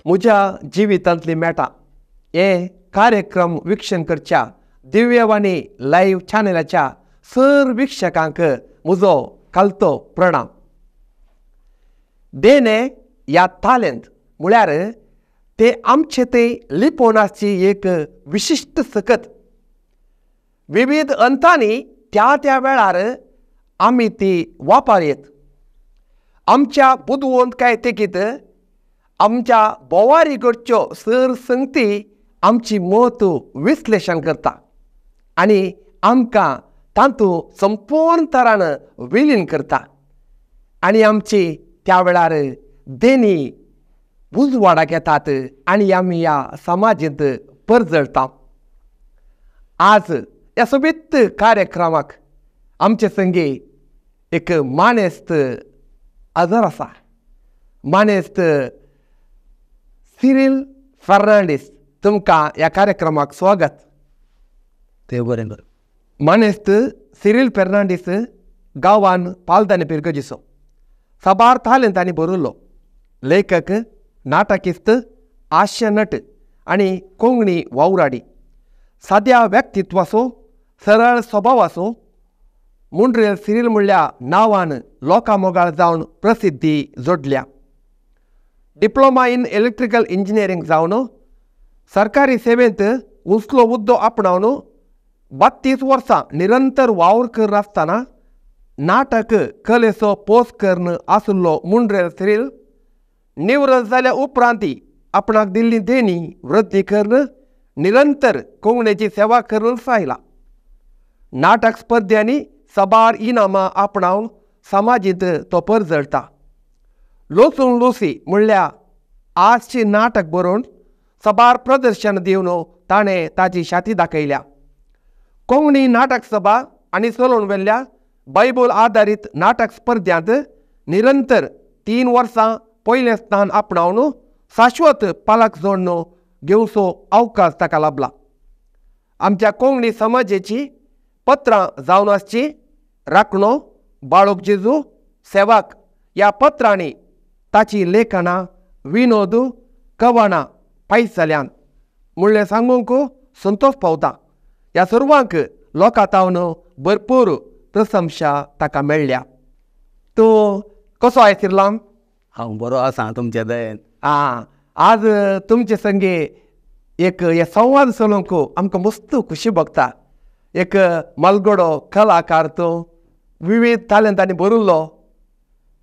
म्हज्या जिवितांतली मेटा हे कार्यक्रम विक्षण करच्या दिव्यवाणी लायव्ह चॅनलाच्या सर विक्षकांक म्हजो कालतो प्रणाम. देणे या तालेंत म्हळ्यार ते आमचे ते लिपोवनाची एक विशिश्ट सकत. विविध अंतांनी त्या त्या वेळार आमी ती वापरयत. आमच्या बुदवंत काय तेकीत आमच्या बोवारीकडच्यो सर संगती आमची मत विश्लेशण करता आनी आमकां तातूंत संपूर्ण तरान विलीन करता आनी आमची त्या वेळार देणी उजवाडाक येतात आनी आमी ह्या समाजींत परजळटा. आज ह्या सोबीत कार्यक्रमाक आमचे संगी एक मानेस्त हजर आसा. मानेस्त सिरील फर्नांडीस, तुमकां ह्या कार्यक्रमाक स्वागत. ते बरें बरें. मानेस्त सिरील फर्नांडीस गांवान पालदानी पिरगजिसो. साबार तालेंतांनी बरयलो. लेखक, नाटकिस्त, हास्य नट आनी कोंकणी वावराडी. साद्या व्यक्तित्वाचो सरळ स्वभावाचो मुंड्रेल सिरील म्हणल्या नांवान लोकां मोगाळ जावन प्रसिद्धी जोडल्या. डिप्लोमा इन इलेक्ट्रिकल इंजिनियरींग जावन सरकारी सेवेंत उंचलो हुद्दो आपणावन 32 वर्सां निरंतर वावर कर आसतना नाटक कलेचो पोसकर्न आशिल्लो मुंड्रेल सिरील निवृत्त जाल्या उपरांत आपणाक दिल्ली देणी वृद्धी करून निरंतर कोंकणीची सेवा करून सायला. नाटक स्पर्धांनी साबार इनामां आपणावन समाजींत तो परजळटा. लोसून लोसी म्हणल्या आजची नाटक बरोवन साबार प्रदर्शन दिवन ताणें ताची शाती दाखयल्या. कोंकणी नाटक सभा आनी चलोवन वेल्ल्या बायबल आदारीत नाटक स्पर्धांत निरंतर 3 वर्सां पयलें स्थान आपणावन शाश्वत पालक जोडण घेवचो अवकाश ताका लाभला. आमच्या कोंकणी समाजाची पत्रां जावन आसची राखणो, बाळोक जेजू, सेवाक ह्या पत्रांनी ताची लेखनां, विनोद, कवनां पायस जाल्यान म्हणलें सांगूंक संतोश पावता. ह्या सर्वांक लोकां तावन भरपूर प्रशंसा ताका मेळ्ळ्या. तूं कसो आयशिल्लो? हांव बरो आसा तुमच्या दयेन. आज तुमचे संगे एक हे संवाद चलोवंक आमकां मस्त खुशी भोगता. एक मलगडो कलाकार तो विविध तालेंतांनी बरयल्लो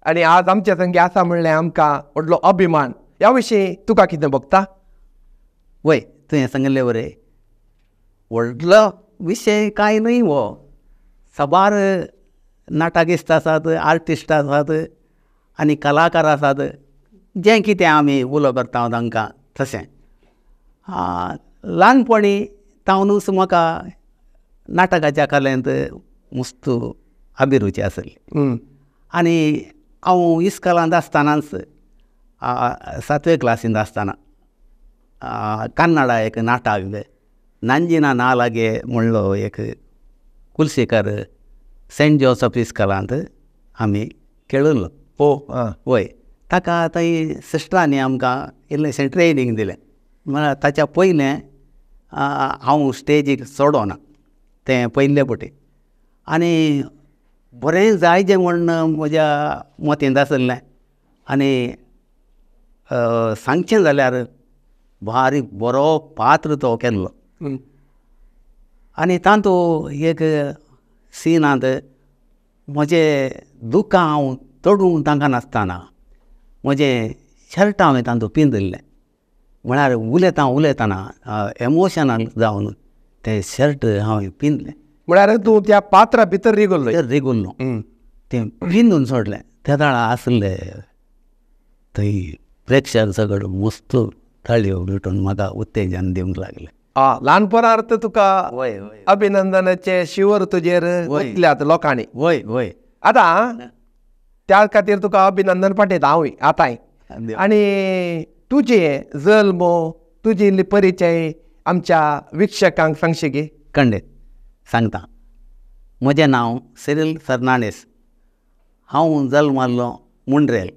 आनी आज आमचे संगे आसा म्हणलें आमकां व्हडलो अभिमान. ह्या विशीं तुका कितें भोगता? वय, तुवें सांगलें बरें. व्हडलो विशय कांय न्हय हो. साबार नाटकिस्ट आसात, आर्टिस्ट आसात आनी कलाकार आसात. जें कितें आमी उलो करता तांकां तशें. ल्हानपणी तावनूच म्हाका नाटकाच्या कलेंत मस्त अभिरुची आसली. आनी हांव इस्कॉलांत आसतनाच 7वे क्लासींत आसतना कन्नडा एक नाटक नांजिना नालागे म्हणलो एक कुलशेकर सेंट जोसेफ इस्कॉलांत आमी खेळिल्लो. वय, ताका थंय सिस्टरांनी आमकां इल्लेशें ट्रेनींग दिलें. म्हळ्यार ताच्या पयलें हांव स्टेजीक चडोना, तें पयले पटी. आनी बरें जायजें म्हण म्हज्या मतींत आसलें. आनी सांगचें जाल्यार बारीक बरो पात्र तो केल्लो. आनी तातूंत एक सिनांत म्हजें दुकां हांव तडूंक तांकां नासतना म्हजें शर्ट हांवें तातूंत पिंजल्लें. म्हळ्यार उलयतना एमोशनल जावन तें शर्ट हांवें पिंजलें. म्हळ्यार तूं त्या पात्रा भितर रिगुल्लो तें पिंजून सोडलें. त्या दाळा आसले थंय प्रेक्षक सगळे मस्त थाळयो भेटून म्हाका उत्तेजन दिवंक लागले. ल्हानपणांत तुका अभिनंदनाचे शिवर तुजेर वतल्यात लोकांनी. वय. आतां त्या खातीर तुका अभिनंदन पाठयता हांवूय आतांय. आनी तुजे जल्म, तुजी इल्ली परिचय आमच्या विक्षकांक सांगशी गे. खंडीत सांगता. म्हजें नांव सिरील फर्नांडीस. हांव जल्मालो मुंड्रेल.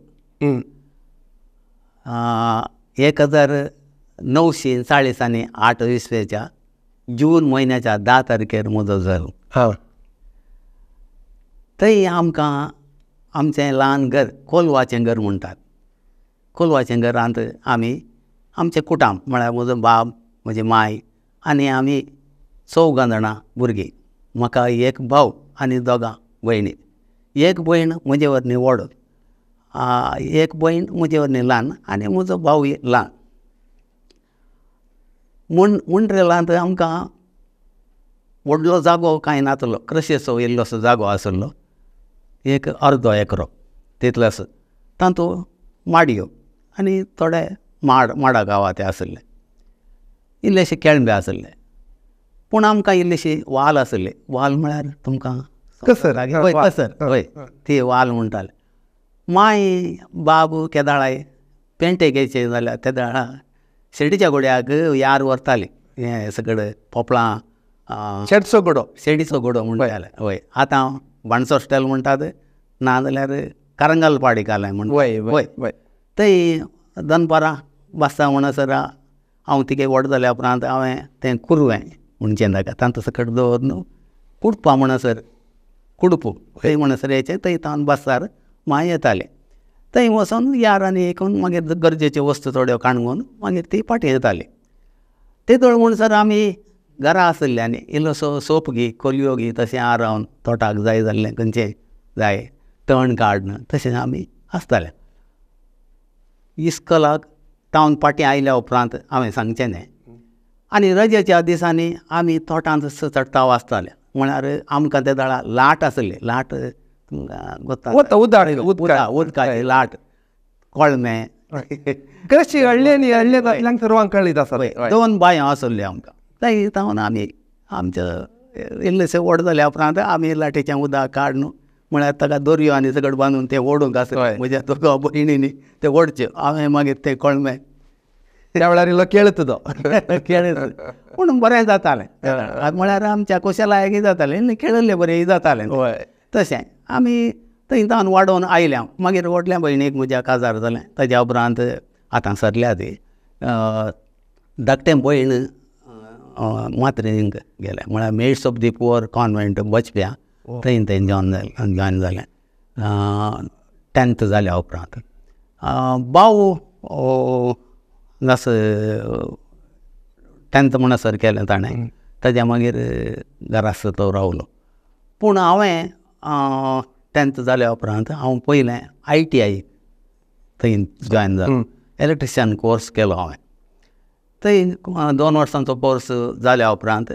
1948 इसवेच्या जून म्हयन्याच्या 10 तारखेर म्हजो जल्म. हां थंय आमकां आमचें ल्हान घर कोलवाचें घर म्हणटात. कोलवाचें घरांत आमी आमचें कुटाम म्हळ्यार म्हजो बाब, म्हजी माय आनी आमी 14 जाणां भुरगीं. म्हाका एक भाव आनी 2 भयणी. एक भयण म्हजे वरवीं व्हड, एक भयण म्हजे वरवीं ल्हान आनी म्हजो भावूय ल्हान. मुंड्रेलांत आमकां व्हडलो जागो कांय नासलो, क्रशेचो इल्लोसो जागो आसलो, एक अर्दो एकरो तितलोसो. तातूंत माडयो आनी थोडे माडा गांवांत आसले. इल्लेशे केळबे आसले. पूण आमकां इल्लीशी वाल आसली. वाल म्हळ्यार तुमकां कसर. हय कसर, हय ती वाल म्हणटाले. माय बाब केदाळाय पेंटेक येयचे जाल्यार तेदाळा शेडीच्या गोड्याक यार व्हरताली. हें सगळें पोपळां, शेडचो गडो. शेडीचो गोडो म्हणटाले. हय आतां बाणसो स्टेल म्हणटात, नाजाल्यार करंगल पाडी काले म्हणटा. वय वय वय. थंय दनपारां बसता म्हणसर हांव तिगे व्हड जाल्या उपरांत हांवें तें कुरवें म्हणचें ताका तांतूं सकट दवरून कुडपा म्हणसर कुडपू थंय म्हणसर येचें. थंय तावन बसतार माय येतालें. थंय वचोन यारांनी एकून मागीर गरजेच्यो वस्तू थोड्यो काणून मागीर ती फाटीं येताली. तेदोळ म्हणसर आमी घरा आसल्यांनी इल्लोसो सोप घे, कोलयो घे, तशें आ रावन तोटाक जाय जाल्लें खंयचें जाय तण काडन तशें आमी आसताले. इस्कॉलाक तावन फाटीं आयल्या उपरांत हांवें सांगचें न्हय. आनी रजेच्या दिसांनी आमी तोटांत चडटा वाचताले. म्हळ्यार आमकां त्या दाळा लाट आसली. लाट तुमकां वता उदाड उदकाची लाट, कोळमे कशी हळ्ळेनी हळ्ळेंतल्यान सर्वांक कळीत आसा. 2 बांयो आसल्यो आमकां. थंय तावन आमी आमचें इल्लेशें व्हड जाल्या उपरांत आमी लाटीचें उदक काडून म्हळ्यार ताका दोरयो आनी सगळें बांदून तें ओडूंक आसलें. म्हज्या 2 भयणींनी ते ओडच्यो. हांवें मागीर ते कोळमे त्या वेळार इल्लो खेळत तो खेळ. पूण बरें जातालें. म्हळ्यार आमच्या कुशलायकी जातालें, खेळिल्लें बरें जातालें. तशें आमी थंय तावन वाडोवन आयल्या. मागीर व्हडल्या भयणीक म्हज्या काजार जालें. ताज्या उपरांत आतां सरल्या ती धाकटें भयण मात्रेनीक गेलें. म्हळ्यार maids of the poor convent बचप्या थंय जॉयन जालें 10th जाल्या उपरांत. भाव जस 10th म्हणसर केलें ताणें. ताज्या मागीर घरास्त तो रावलो. पूण हांवें 10th जाल्या उपरांत हांव पयलें ITI थंय जॉयन जालो. इलेक्ट्रिशियन कोर्स केलो हांवें. थंय 2 वर्सांचो कोर्स जाल्या उपरांत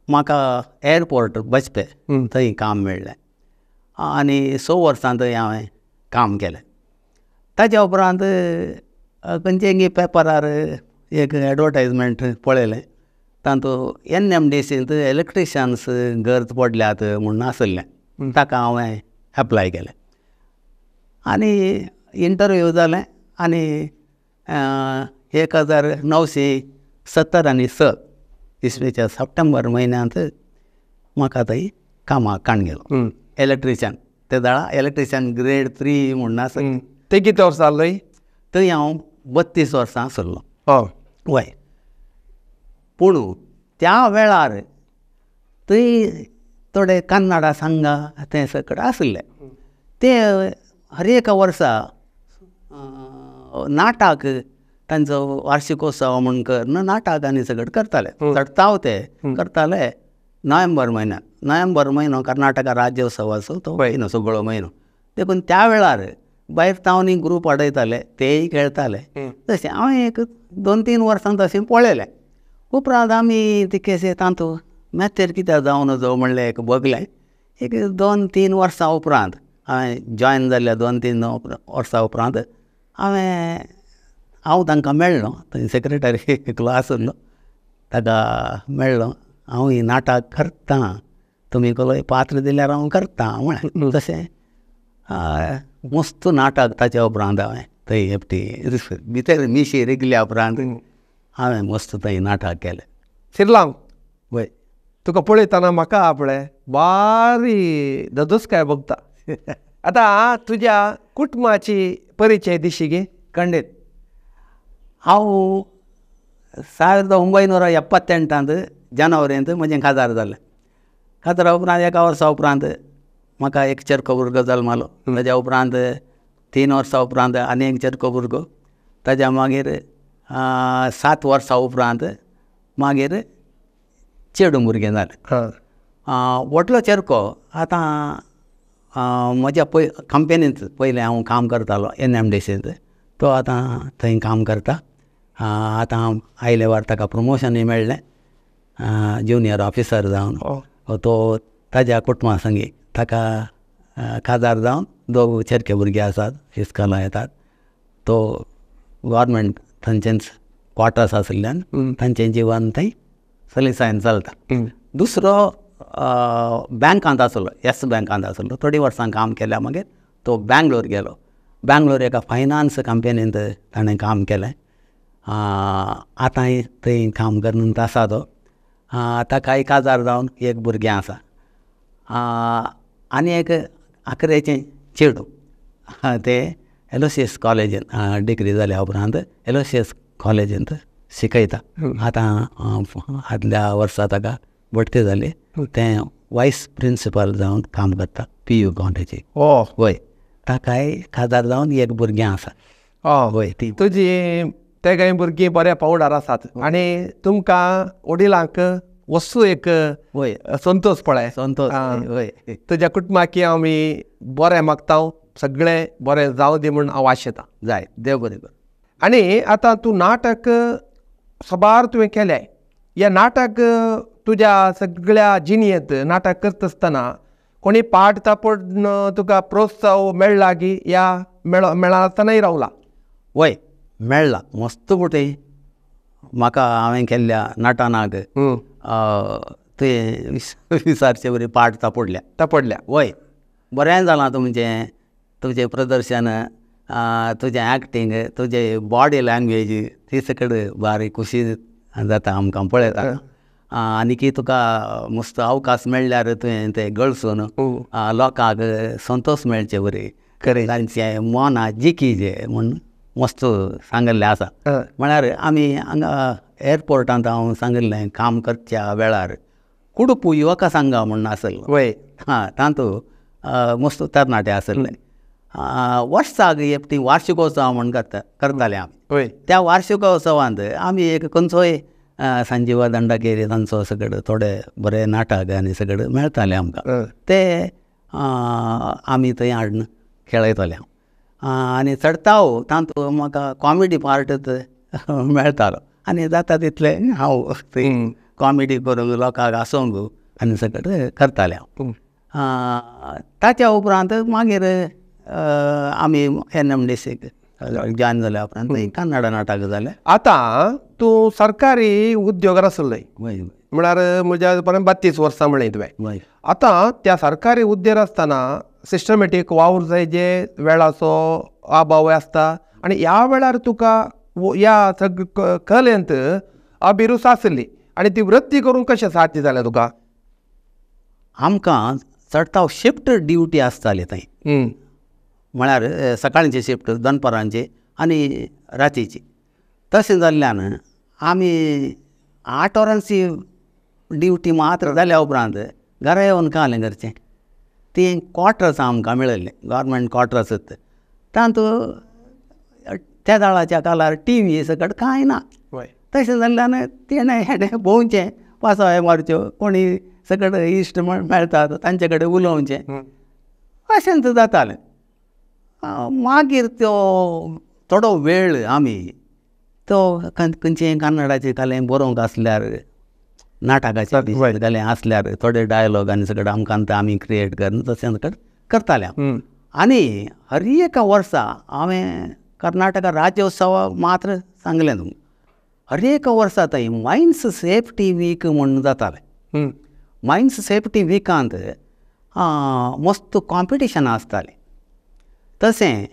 म्हाका एअरपोर्ट बचपे थंय काम मेळ्ळें आनी 6 वर्सां थंय हांवें काम केलें. ताच्या उपरांत खंयचेय पेपरार एक एडवर्टायजमेंट पळयलें. तातूंत NMDCंत इलेक्ट्रिशियन्स गरज पडल्यात म्हूण आसलें. ताका हांवें एप्लाय केलें आनी इंटरव्यू जालें आनी 1970 इसवेच्या सप्टेंबर म्हयन्यांत म्हाका थंय कामाक काण गेलो. इलेक्ट्रिशियन ते दाळा इलेक्ट्रिशियन ग्रेड 3 म्हूण आसलें. ते कितें वर्सां जाल्लें? थंय हांव 32 वर्सां आसलो. वय. पूण त्या वेळार थंय थोडे कन्नडा संघा ते सकट आसले. ते हर एक वर्सा नाटक तांचो वार्षिकोत्सव म्हूण करून नाटक आनी सगळें करताले. चडताव ते करताले नोव्हेंबर म्हयन्यांत. नोव्हेंबर म्हयनो कर्नाटका राज्योत्सवाचो तो म्हयनो सगळो म्हयनो. देखून त्या वेळार भायर तावनी ग्रूप वाडयताले, तेय खेळटाले. तशें हांवें एक 2-3 वर्सां तशें पळयलें. उपरांत आमी तिकेशे तातूंत मॅथेर कित्याक जावन नजो म्हणलें एक बगलें. एक 2-3 वर्सां उपरांत हांवें जॉयन जाल्ल्या 2-3 वर्सां उपरांत हांव तांकां मेळ्ळो. थंय सेक्रेटरी एकलो आसलो. ताका मेळ्ळो. हांव ही नाटक करतां, तुमी कसलोय पात्र दिल्यार हांव करतां म्हळें. तशें मस्त नाटक ताच्या उपरांत हांवें थंय हेपटी भितर मिशी रिगल्या उपरांत हांवें मस्त थंय नाटक केलें. शिरलांग वय. तुका पळयतना म्हाका आपणें बारी धदोसकाय भोगता. आतां तुज्या कुटुंबाची परिचय दिशी गे. खंडीत. हांव 1978 जानेवारींत म्हजें काजार जालें. काजरा उपरांत एका वर्सा उपरांत म्हाका एक चेरको भुरगो जल्मालो. ताज्या उपरांत 3 वर्सां उपरांत आनी एक चेरको भुरगो. ताज्या मागीर 7 वर्सां उपरांत मागीर चेडूं भुरगें जालें. व्हडलो चेरको आतां म्हज्या कंपनींत पयलें हांव काम करतालो NMDCंत. तो आतां थंय काम करता. आतां आयले वार ताका प्रमोशनूय मेळ्ळें ज्युनियर ऑफिसर जावन. तो ताज्या कुटुंबा संगी ताका काजार जावन 2 चेरके भुरगे आसात, इस्कॉला येतात. तो गव्हर्मेंट थंयचेंच क्वॉर्टर्स आशिल्ल्यान तांचें जिवन थंय सलिसायेन चलता. दुसरो बँकांत आसलो, येस बँकांत आसलो. थोडीं वर्सां काम केल्या मागीर तो बँगलोर गेलो. बँगलोर एका फायनान्स कंपनींत ताणें काम केलें. आतांय थंय काम करत आसा तो. ताकाय काजार जावन एक भुरगें आसा. आनी एक 11वेचें चेडूं. तें एलोसियस कॉलेजींत डिग्री जाल्या उपरांत एलोसियस कॉलेजींत शिकयता. आतां आदल्या वर्सा ताका बडती जाली. तें वायस प्रिंसिपल जावन काम करता PU कॉलेजीक. वय ताकाय काजार जावन एक भुरगें आसा. वय ती तुजी ते कांय भुरगीं बऱ्या पावडार आसात. आनी तुमकां वडिलांक वस्तू एक वय संतोश पळय. संतोश. वय तुज्या कुटुंबाकी आमी बरें मागता, सगळें बरें जावं दी म्हूण हांव आशेतां. जाय देव बरें कर. आनी आतां तूं नाटक सबार तुवें केलें. हें नाटक तुज्या सगळ्या जिणेंत नाटक करता आसतना कोणी पाट तापड तुका प्रोत्साह मेळ्ळा की ह्या मेळनासतनाय रावला? वय मेळ्ळा. मस्त पुटे म्हाका हांवें केल्ल्या नाटनाक तुवें विचारचे बरी पाट तापडल्या. वय बरें जालां तुमचें प्रदर्शन, तुजें एक्टींग, तुजे बॉडी लँग्वेज ती सकट बारीक खुशी जाता आमकां पळयता. आनी तुका मस्त अवकाश मेळ्ळ्यार तुवें तें गळसून लोकांक संतोश मेळचे बरी तांचें मना जिखीजे म्हूण मस्त सांगिल्लें आसा. म्हळ्यार आमी हांगा एअरपोर्टांत हांव सांगिल्लें काम करच्या वेळार कुडपू युवका संघा म्हूण आसलो. वय तातूंत मस्त तरणाटे आसले. वर्साक एक ती वार्षिकोत्सव म्हूण करताले आमी. वय त्या वार्षिकोत्सवांत आमी एक खंयचोय संजीवा दंडाकेरी तांचो सगळें थोडे बरे नाटक आनी सगळें मेळटाले आमकां. ते आमी थंय हाडून खेळयताले हांव. आनी चडताव तातूंत म्हाका कॉमेडी पार्टूच मेळटालो. आनी जाता तितलें हांव थंय कॉमेडी करूंक लोकांक हांसोवंक आनी सगळें करतालें हांव. ताच्या उपरांत मागीर आमी NMDCक जॉयन जाल्या उपरांत थंय कन्नड नाटक जालें. आतां तूं सरकारी उद्योगार आसलय वय म्हळ्यार म्हज्या पर्यंत 32 वर्सां म्हणलें तुवें. वय आतां त्या सरकारी उद्योग आसतना सिस्टमॅटीक वावर जाय जे वेळाचो अभाव आसता. आनी ह्या वेळार तुका ह्या सगळे कलेंत अभिरूच आसली आनी ती वृत्ती करूंक कशें साध्य जालें तुका? आमकां चडताव शिफ्ट ड्युटी आसताली थंय. म्हळ्यार सकाळची शिफ्ट, दनपारांची आनी रातीची. तशें जाल्ल्यान आमी 8 वरांची ड्युटी मात्र जाल्या उपरांत घरा येवन कालें करचें. ती क्वॉर्टर्स आमकां मेळिल्ले, गव्हर्मेंट क्वॉर्टर्सूच. तातूंत त्या दाळाच्या काळार TV सकट कांय ना. तशें जाल्ल्यान तेणें हेणें भोंवचें, पासाय मारच्यो, कोणी सकट इश्ट मेळटात तांचे कडेन उलोवचें, अशेंच जातालें. मागीर तो थोडो वेळ आमी तो खंयचें कन्नडाचें कलें बरोवंक आसल्यार, नाटकाचें कलें आसल्यार थोडे डायलॉग आनी सगळें आमकां तें आमी क्रिएट करून तशें करताले. आनी हर एका वर्सा हांवें कर्नाटका राज्योत्सवा मात्र सांगलें तुमकां. हर एका वर्सा थंय मायन्स सेफ्टी वीक म्हणून जातालें. मायन्स सेफ्टी विकांत मस्त कॉम्पिटिशनां आसतालीं. तशें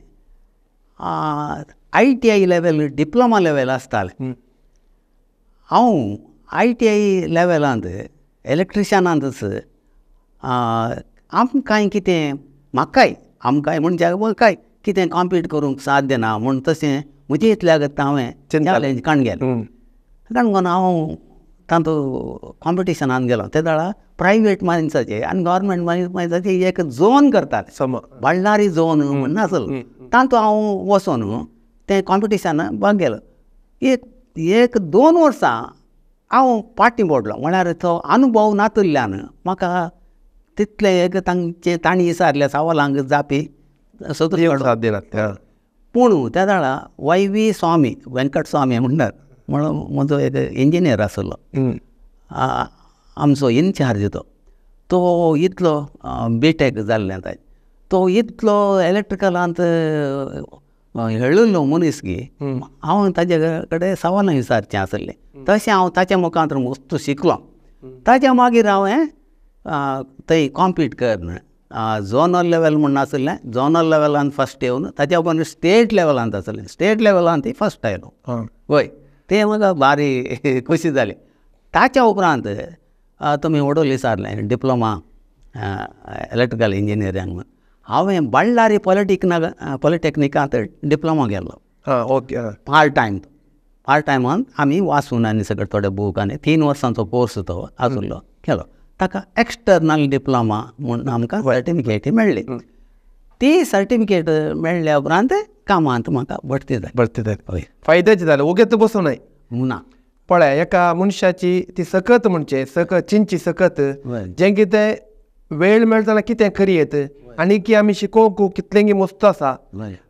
ITI लेवल, डिप्लोमा लेवल आसतालें. हांव ITI लेवलांत इलेक्ट्रिशनांतच आमकांय कितें, म्हाकाय आमकांय म्हणजे म्हाकाय कितें कॉम्पीट करूंक साध्य ना म्हूण तशें म्हजे इतल्या करता हांवें चॅलेंज काण गेलें काणून हांव तातूंत कॉम्पिटिशनान गेलो ते दाळा प्रायवेट मायन्साचे आनी गव्हर्मेंट मायन्साचे एक झोन करताले बळ्ळारी झोन म्हण नासलो तातूंत हांव वचोन तें कॉम्पिटिशनाक भाग गेलो. एक 2 वर्सां हांव पाटी पडलो म्हळ्यार तो अनुभव नातुल्ल्यान म्हाका तितले एक तांणी विचारल्या सवालांक जापी पूण त्या दाळा YV स्वामी वेंकट स्वामी म्हणटात म्हणून म्हजो एक इंजिनियर आसलो आमचो इनचार्ज तो इतलो BTech जाल्लें ताय तो इतलो इलेक्ट्रिकलांत हेळिल्लो मनीस की हांव ताजे कडेन सवालां विचारचें आसलें तशें हांव ताच्या मुखांतर मस्त शिकलो. ताच्या मागीर हांवें थंय कॉम्पीट करन झोनल लेवल म्हण आसलें झोनल लेवलान फस्ट येवन ताच्या उपरांत स्टेट लेवलांत आसलें स्टेट लेवलान ती फस्ट आयलो वय तें म्हाका भारी खोशी जाली. ताच्या उपरांत तुमी वडोल विचारलें डिप्लोमा इलेक्ट्रिकल इंजिनियरिंग म्हण हांवें बळ्ळारी पॉलिटेक्निकांत डिप्लोमा गेलो ओके पार्ट टायमान आमी वाचून आनी सगळे थोडे बूक आनी 3 वर्सांचो कोर्स तो आसलो केलो. ताका एक्सटर्नल डिप्लोमा म्हूण आमकां सर्टिफिकेट मेळ्ळी. ती सर्टिफिकेट मेळ्ळ्या उपरांत कामांत म्हाका बडती जाय फायद्याचें जालें ओगेत बसूं न्हय ना. पळय एका मनशाची ती सकत म्हणचे चिंची सकत जें कितें वेळ मेळटा जाल्यार कितें करियेत आनी की आमी शिकोवंक कितलेंगी मस्त आसा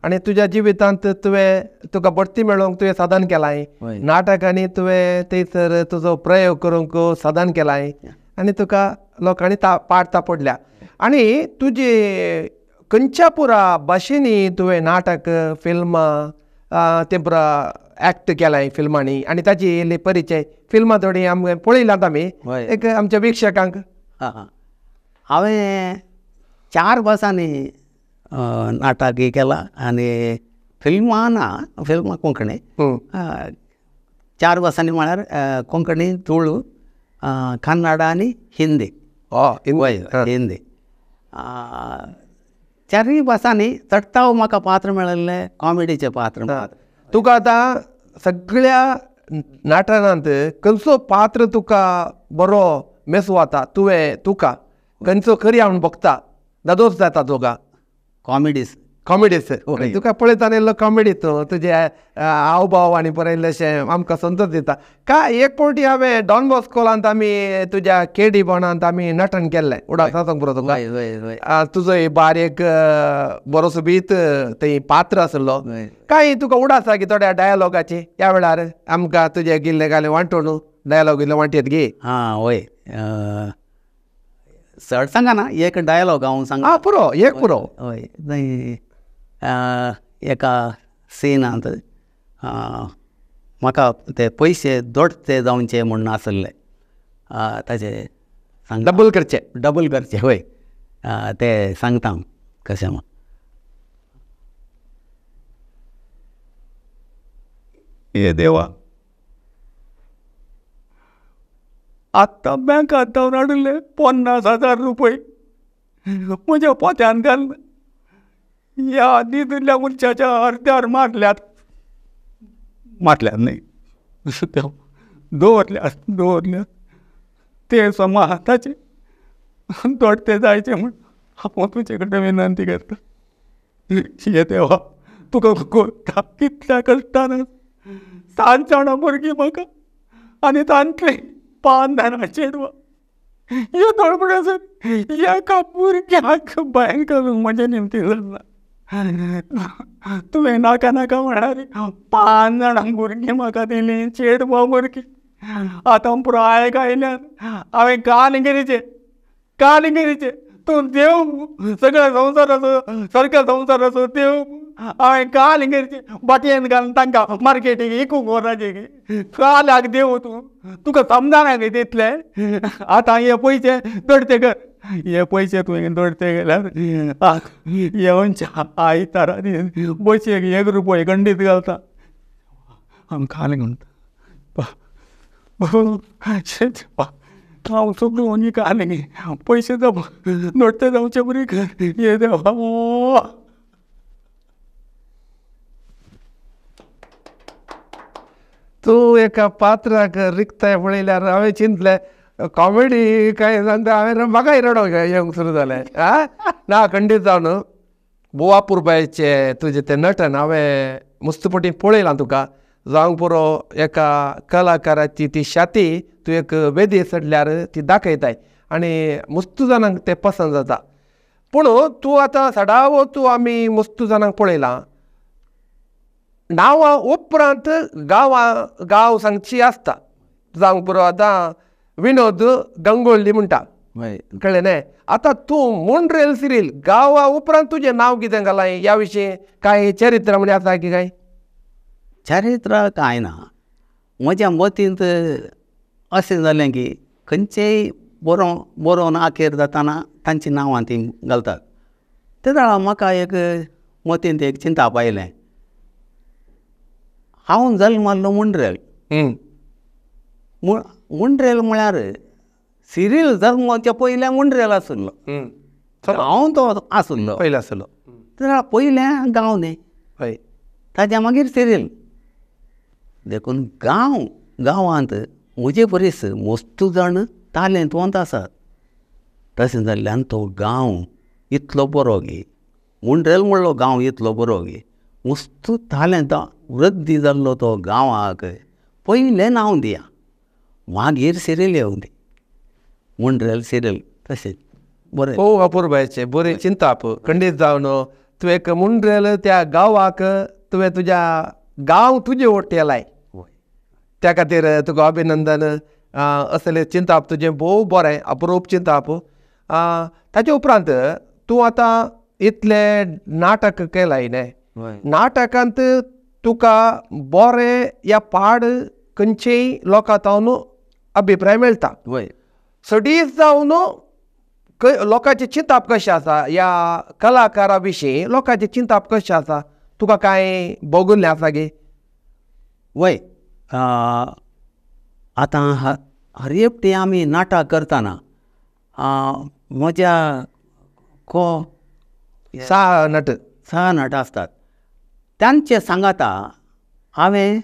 आनी तुज्या जिवितांत तुका बडती मेळोवंक तुवें साधन केलाय नाटकांनी तुवें थंयसर तुजो प्रयोग करूंक साधन केलाय आनी तुका लोकांनी पाट तापडल्या आनी तुजी खंयच्या पुरा भाशेनी तुवें नाटक फिल्मां ते पुरा एक्ट केलाय फिल्मांनी आनी ताची इल्ली परिचय फिल्मां थोडी आमकां पळयल्यात आमी एक आमच्या विक्षकांक. हांवें 4 भासांनी नाटक केलां आनी फिल्मां कोंकणी 4 भासांनी म्हळ्यार कोंकणी तुळू कन्नडा आनी हिंदी हिंदी 4 भासांनी चडटाव म्हाका पात्र मेळिल्लें कॉमेडीचें पात्र. तुका आतां सगळ्या नाटकांत खंयचो पात्र तुका बरो मेसवाता तुका खंयचो खरी हांव बघता दादोस जाता तुका कॉमेडीस तुका पळयता येयल्लो कॉमेडी तुजे हावभाव आनी बरयल्ले अशें आमकां संतोश दिता. काय एक फावटी हांवें डॉन बॉस्कोलांत आमी तुज्या केडी बोंडांत आमी नटन केल्लें उडा सांग बरो तुका तुजो बारीक बरोसो बीत थंय पात्र आसलो काय तुका उडा सांग थोड्या डायलॉगाची ह्या वेळार आमकां तुजे गिल्ले घाले वांटून डायलॉग इल्लो वांटयत गे. वय चड सांगा ना एक डायलॉग हांव सांग पुरो एक पुरो हय थंय एका सिनांत म्हाका ते पयशे दोडचे जावचे म्हूण आसले ताचे डबल करचे हय ते सांगता कशें म्हूण. हे देवा आत्तां बँकांत धांवन हाडले 50,000 रुपये म्हज्या पोत्यान घालना. ह्या न्हिदिल्ल्या मनशाच्या अर्द्यार मारल्यात न्हय दवरल्यात ते समा ताचे दोडते जायचे म्हण हांव तुजे कडेन विनंती करता. हे देवा तुका कोता कितल्या कश्टान 7 जाणां भुरगीं म्हाका आनी तांतले 5 जाणां चेडवां ह्यो धडपडासून एका भुरग्याक भयंकर म्हजे निमती जाल्ला. तुवें नाका म्हणारी 5 जाणां भुरगीं म्हाका दिलीं चेडवां भुरगीं आतां पुरो आयक आयल्यान हांवें कालिगिरीचे तूं देव सगळ्या संवसाराचो सारक्या संवसाराचो देव हांवें कालिगिरीचे बाटयेन घालून तांकां मार्केटीक विकूंक वराचे काल्याक देव तुका समजाना गे तितले. आतां हे पयशे दोडते कर हे पयशे तुवें दोडते गेल्यार येवनच्या आयतारा बशेक 1 रुपया खंडीत घालता हांव काले म्हणटा हांव सगळो काले पयशे दोडते जावचे बरी कर हे देवा. तूं एका पात्राक रिक्ताय पळयल्यार हांवें चिंतलें कॉमेडी काय सांगता हांवें म्हाकाय रडो येवंक सुरू जालें. ना खंडीत जावन बुवा पुरबायचे तुजे ते नटन हांवें मस्तपटीन पळयलां तुका. जावंक पुरो एका कलाकाराची ती शाती तूं एक वेदी चडल्यार ती दाखयताय आनी मस्त जाणांक तें पसंद जाता. पूण तूं आतां सदांच तूं आमी मस्त जाणांक पळयलां नांवां उपरांत गांव सांगची आसता. जावंक पुरो आतां विनोद गंगोळ्ळी म्हणटा कळ्ळें न्हय. आतां तूं मुंड्रेल सिरीयल गांवा उपरांत तुजें नांव कितें घालां ह्या विशीं कांय चरित्र म्हण आसा की काय? चरित्र कांय ना. म्हज्या मतींत अशें जालें की खंयचेय बरोवन आखेर जाताना तांचीं नांवां तीं घालतात. ते वेळार म्हाका एक मतींत एक चिंतप आयलें. हांव जल्मल्लो मुंड्रेल. मुंड्रेल म्हळ्यार सिरीयल जल्माच्या पयलें मुंड्रेल आसलो. हांव तो आसलो पयलें आसलो. ते पयलें गांव न्ही, हय ताज्या मागीर सिरीयल. देखून गांवांत म्हजे परीस मस्त जाण तालेंतवंत आसात. तशें जाल्ल्यान तो गांव इतलो बरो गे, मुंड्रेल म्हणलो गांव इतलो बरो गे, मस्त तालेंत वृद्धी जाल्लो तो गांवाक पयलें नांव दिया, मागीर सिरीयल येवं दी. मुंड्रेल सिरीयल तशेंच बरें. हो पुरबायचे बरी चिंताप खंडीत जावन तूं एक मुंड्रेल त्या गांवाक तुवें तुज्या गांव तुजे वोट केलाय. त्या खातीर तुका अभिनंदन. असलें चिंताप तुजें भोव बरें अप्रूप चिंताप. ताचे उपरांत तूं आतां इतलें नाटक केलाय न्हय. नाटकांत तुका बरें या पाड खंयचेय लोकां तावन अभिप्राय मेळटा. सडीत जावन लोकांचें चिंताप कशें आसा ह्या कलाकारा विशीं लोकांचें चिंताप कशें आसा तुका कांय बगुल्लें आसा गे? वय आतां हरएपटी आमी नाटक करतना म्हज्या सा नट आसतात तांचे सांगाता हांवें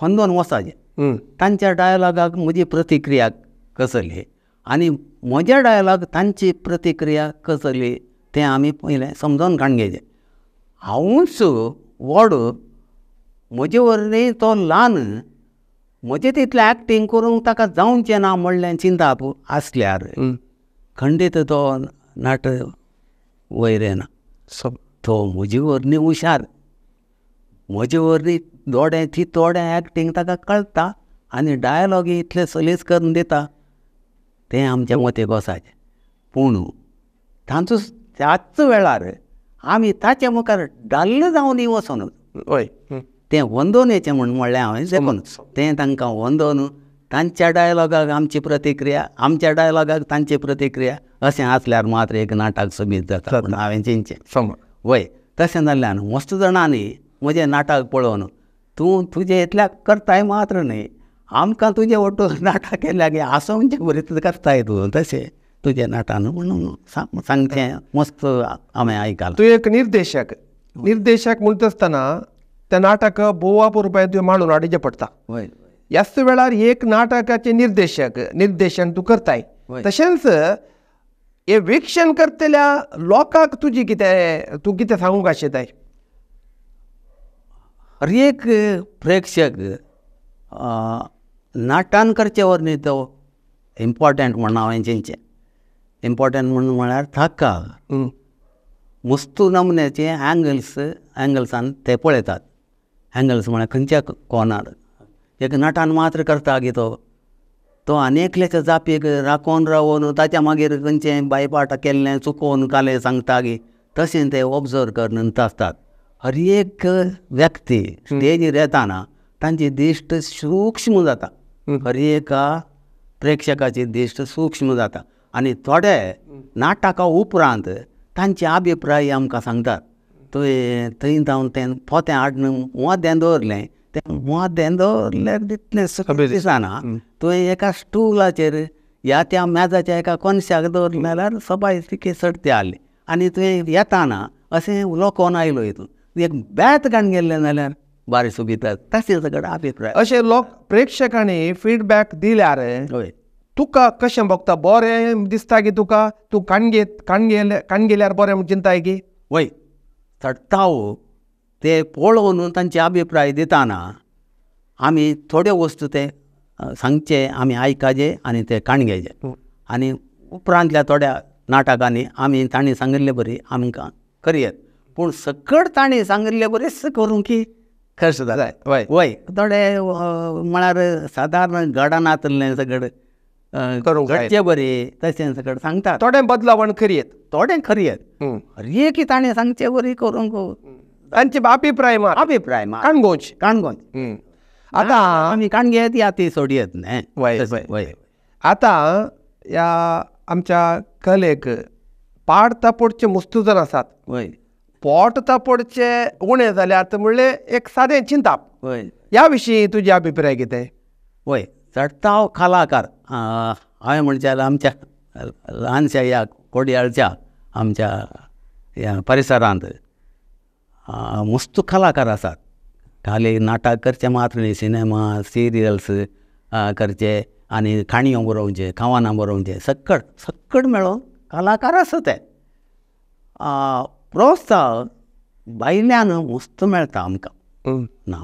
होंदोन वचाचें. तांच्या डायलॉगाक म्हजी प्रतिक्रिया कसली आनी म्हज्या डायलॉग तांची प्रतिक्रिया कसली तें आमी पयलें समजोन घेवचें. हांवूच व्हड म्हजे वरवीं तो ल्हान म्हजें तितलें एक्टींग करूंक ताका जावचें ना म्हणलें चिंताप आसल्यार खंडीत तो नाट वयर येना. तो म्हजे वरवीं हुशार, म्हजे वरवीं थोडें एक्टींग ताका कळटा आनी डायलॉग इतले सलीस करून दिता तें आमच्या मतीक वचाचें. पूण त्याच वेळार आमी ताचे मुखार डल्ल जावन वचोन तें वंदोनेचें म्हणलें हांवें देखून तें तांकां वंदोन तांच्या डायलॉगाक आमची प्रतिक्रिया, आमच्या डायलॉगाक तांची प्रतिक्रिया अशें आसल्यार मात्र एक नाटक सोबीत जाता म्हूण हांवें चिंतचें. वय तशें जाल्ल्यान मस्त जाणांनी म्हजें नाटक पळोवन तूं तुजें इतल्याक करताय मात्र न्ही, आमकां तुजें वटून नाटक केल्या गे आसोवचें बरीत करताय तूं तशें तुजें नाटान म्हणून सांगचें मस्त हांवें आयकलां. तूं एक निर्देशक म्हणटा आसतना तें नाटक बोवा पुरबाय तुवें मांडून हाडचें पडटा. ह्याच वेळार एक नाटकाचें निर्देशन तूं करताय. तशेंच हे विक्षण करतल्या लोकांक तूं कितें सांगूंक आशेताय? हर एक प्रेक्षक नाटान करचे वरवीं तो इम्पॉर्टंट म्हणून हांवें चिंतचें. इम्पॉर्टंट म्हळ्यार ताका मस्त नमन्याचे एंगल्सान ते पळयतात. एंगल्स म्हळ्यार खंयच्या कोनार एक नटान मात्र करता गे तो आनेकल्याच्या जापेक रावून ताच्या मागीर खंयचें बायपाट केल्लें चुकोवन कालें सांगता गे तशें ते ऑब्जर्व करून आसतात. हर एक व्यक्ती स्टेजीर येताना तांची दिश्ट सूक्ष्म जाता. हर एका प्रेक्षकाची दिश्ट सूक्ष्म जाता आनी थोडे नाटका उपरांत तांचे अभिप्राय आमकां सांगतात. थंय जावन तें पोतें हाडून मोदें दवरलें तें मोदें दवरल्यार तितलें सुखी दिसना. तुवें एका स्टूलाचेर या त्या मेजाच्या एका कोनशाक दवरलें जाल्यार सबाय तिके सडते आसली आनी तुवें येताना अशें लोकोन आयलो हितून एक बेत घालून गेल्लें जाल्यार बारी सुबितात तशें सगळं अभिप्राय. अशें लोक प्रेक्षकांनी फीडबॅक दिल्यार हय तुका कशें बघता? बरें दिसता की तुका? तूं काणगेल्यार बरें चिंताय की? वय चडटाव ते पळोवन तांचे अभिप्राय दिताना आमी थोड्यो वस्तू ते सांगचे, आमी आयकाचे आनी ते काणगेचे. आनी उपरांतल्या थोड्या नाटकांनी आमी तांणी सांगिल्ले बरी आमकां करयत. पूण सकट तांणी सांगिल्ले बरेच करूंक की खर्च जाय. वय थोडे म्हळ्यार सादारण घडनातलें सगळें करूंक जाय. घडचे बरे तशें सगळें सांगतात. थोडें बदलावण करयत. थोडें खरयत अरे की ताणें सांगचे बरी करूंक तांचे अभिप्राय मार अभिप्राय काणगोंच. काणगोंज. आतां आमी काणगेत या ती सोडयत न्हय. वय आतां ह्या आमच्या कलेक पाड तापडचे मुस्तुजन आसात. वय पोट तापडचे उणें जाल्यार म्हणलें एक सादें चिंताप. वय ह्या विशीं तुजे अभिप्राय कितें? वय चडटाव कलाकार हांवें म्हणचे आमच्या ल्हानशा ह्या कोडयाळच्या आमच्या ह्या परिसरांत मस्त कलाकार आसात. खाली नाटक करचे मात्र न्ही, सिनेमा सिरियल्स करचे आनी काणयो बरोवचे, कावानां बरोवचे, सक्कड मेळोन कलाकार आसा ते. प्रोत्साह भायल्यान मस्त मेळटा आमकां ना.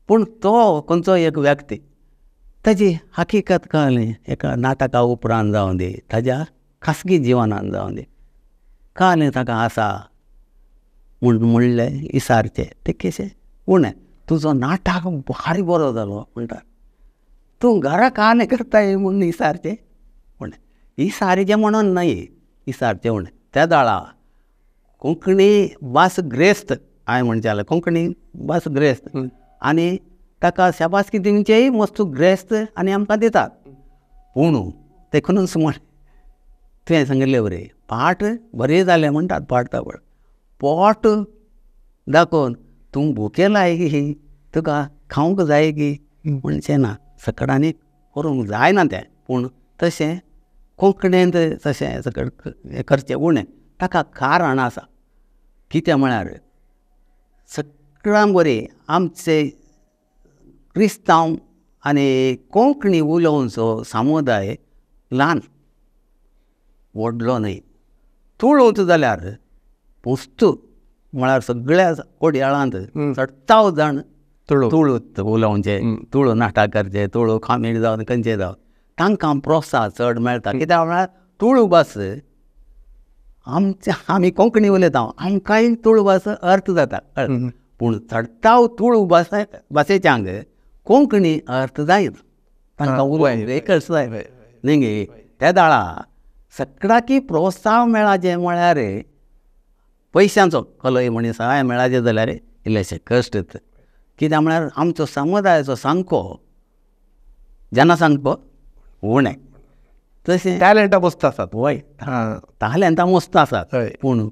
पूण तो खंयचो एक व्यक्ती ताजी हकिकत कळ्ळी एका नाटका उपरांत जावं दी, ताज्या खासगी जिवनांत जावं दी, कळ्ळें ताका आसा म्हूण म्हणलें इसारचें तें कशें उणें. तुजो नाटक भारी बरो जालो म्हणटा, तूं घरा काळें करताय म्हूण इसारचें उणें. इसारचें म्हणून न्हय, इसारचें उणें. त्या दाळा कोंकणी भास ग्रेस्त हांवें म्हणचें जाल्यार कोंकणी भास ग्रेस्त आनी ताका शाबासकी दिवचेय मस्त ग्रेस्त आनी आमकां दितात. पूण देखूनच म्हण तुवें सांगिल्लें बरें पाट बरें जालें म्हणटात पाट तापड. पोट दाखोवन तूं भुकेलाय की तुका खावंक जाय की म्हणचें ना. सकडांनी करूंक जायना तें. पूण तशें कोंकणींत तशें सकड करचें उणें. ताका कारण आसा. कितें म्हळ्यार सगळ्यां बरी आमचे क्रिस्तांव आनी कोंकणी उलोवचो समुदाय ल्हान व्हडलो न्हय. तुळूच जाल्यार पोस्तू म्हळ्यार सगळ्या कोडयाळांत 70 जाण तुळूच उलोवचे, तुळू नाटक करचे, तुळू खामीर जावन खंयचे जावन तांकां प्रोत्साह चड मेळटा. कित्याक म्हळ्यार तुळू भास आमी कोंकणी उलयता आमकांय तुळू भास अर्थ जाता. पूण चडटाव तुळू भाशेच्यांक कोंकणी अर्थ जायना. तांकां उलोवंक एकच जाय न्ही गे. त्या दाळा सगळ्याकी प्रोत्साह मेळाचें म्हळ्यार पयशांचो कलय मनीस हांवें मेळाचें जाल्यार इल्लेशे कश्ट. कित्याक म्हळ्यार आमचो समुदायाचो सामको जनसांको उणें. तशें टॅलंटा मस्त आसात. वय तालेंतां मस्त आसात पूण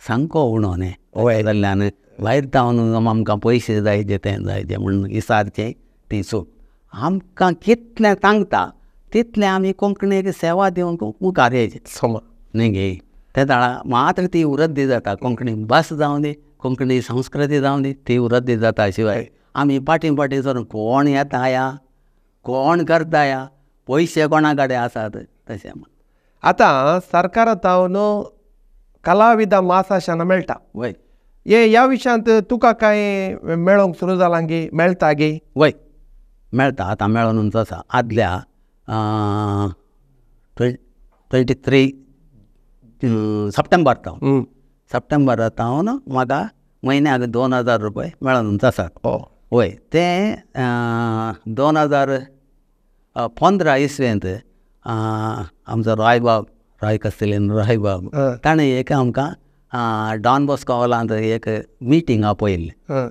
सामको उणो न्ही. वय जाल्ल्यान भायर जावन आमकां पयशे जायचे तें जायचें म्हणून इसारचें ती चूक. आमकां कितलें सांगता तितलें आमी कोंकणीक सेवा दिवंक मुखार येयचें न्ही गे. त्या दाळा मात्र ती वृद्धी जाता. कोंकणी भास जावं दी, कोंकणी संस्कृती जावं दी, ती वृद्धी जाता शिवाय आमी फाटीं सरून कोण येताया कोण करताया पयशे कोणा कडेन आसात तशें म्हण. आतां सरकारांत कलाविदां मासाशान मेळटा. वय ह्या विशयांत तुका काय मेळोंक सुरू जालां गे? मेळटा गे? वय मेळटा. आतां मेळोनूच आसा. आदल्या 23 सप्टेंबर सप्टेंबरांत म्हाका म्हयन्याक 2000 रुपया मेळोनूच आसात. वय ते 2015 इसवेंत आमचो राय कस्तेलीन रायबाब ताणें एक आमकां डॉन बॉस्को हॉलांत एक मिटींग आपयल्लें.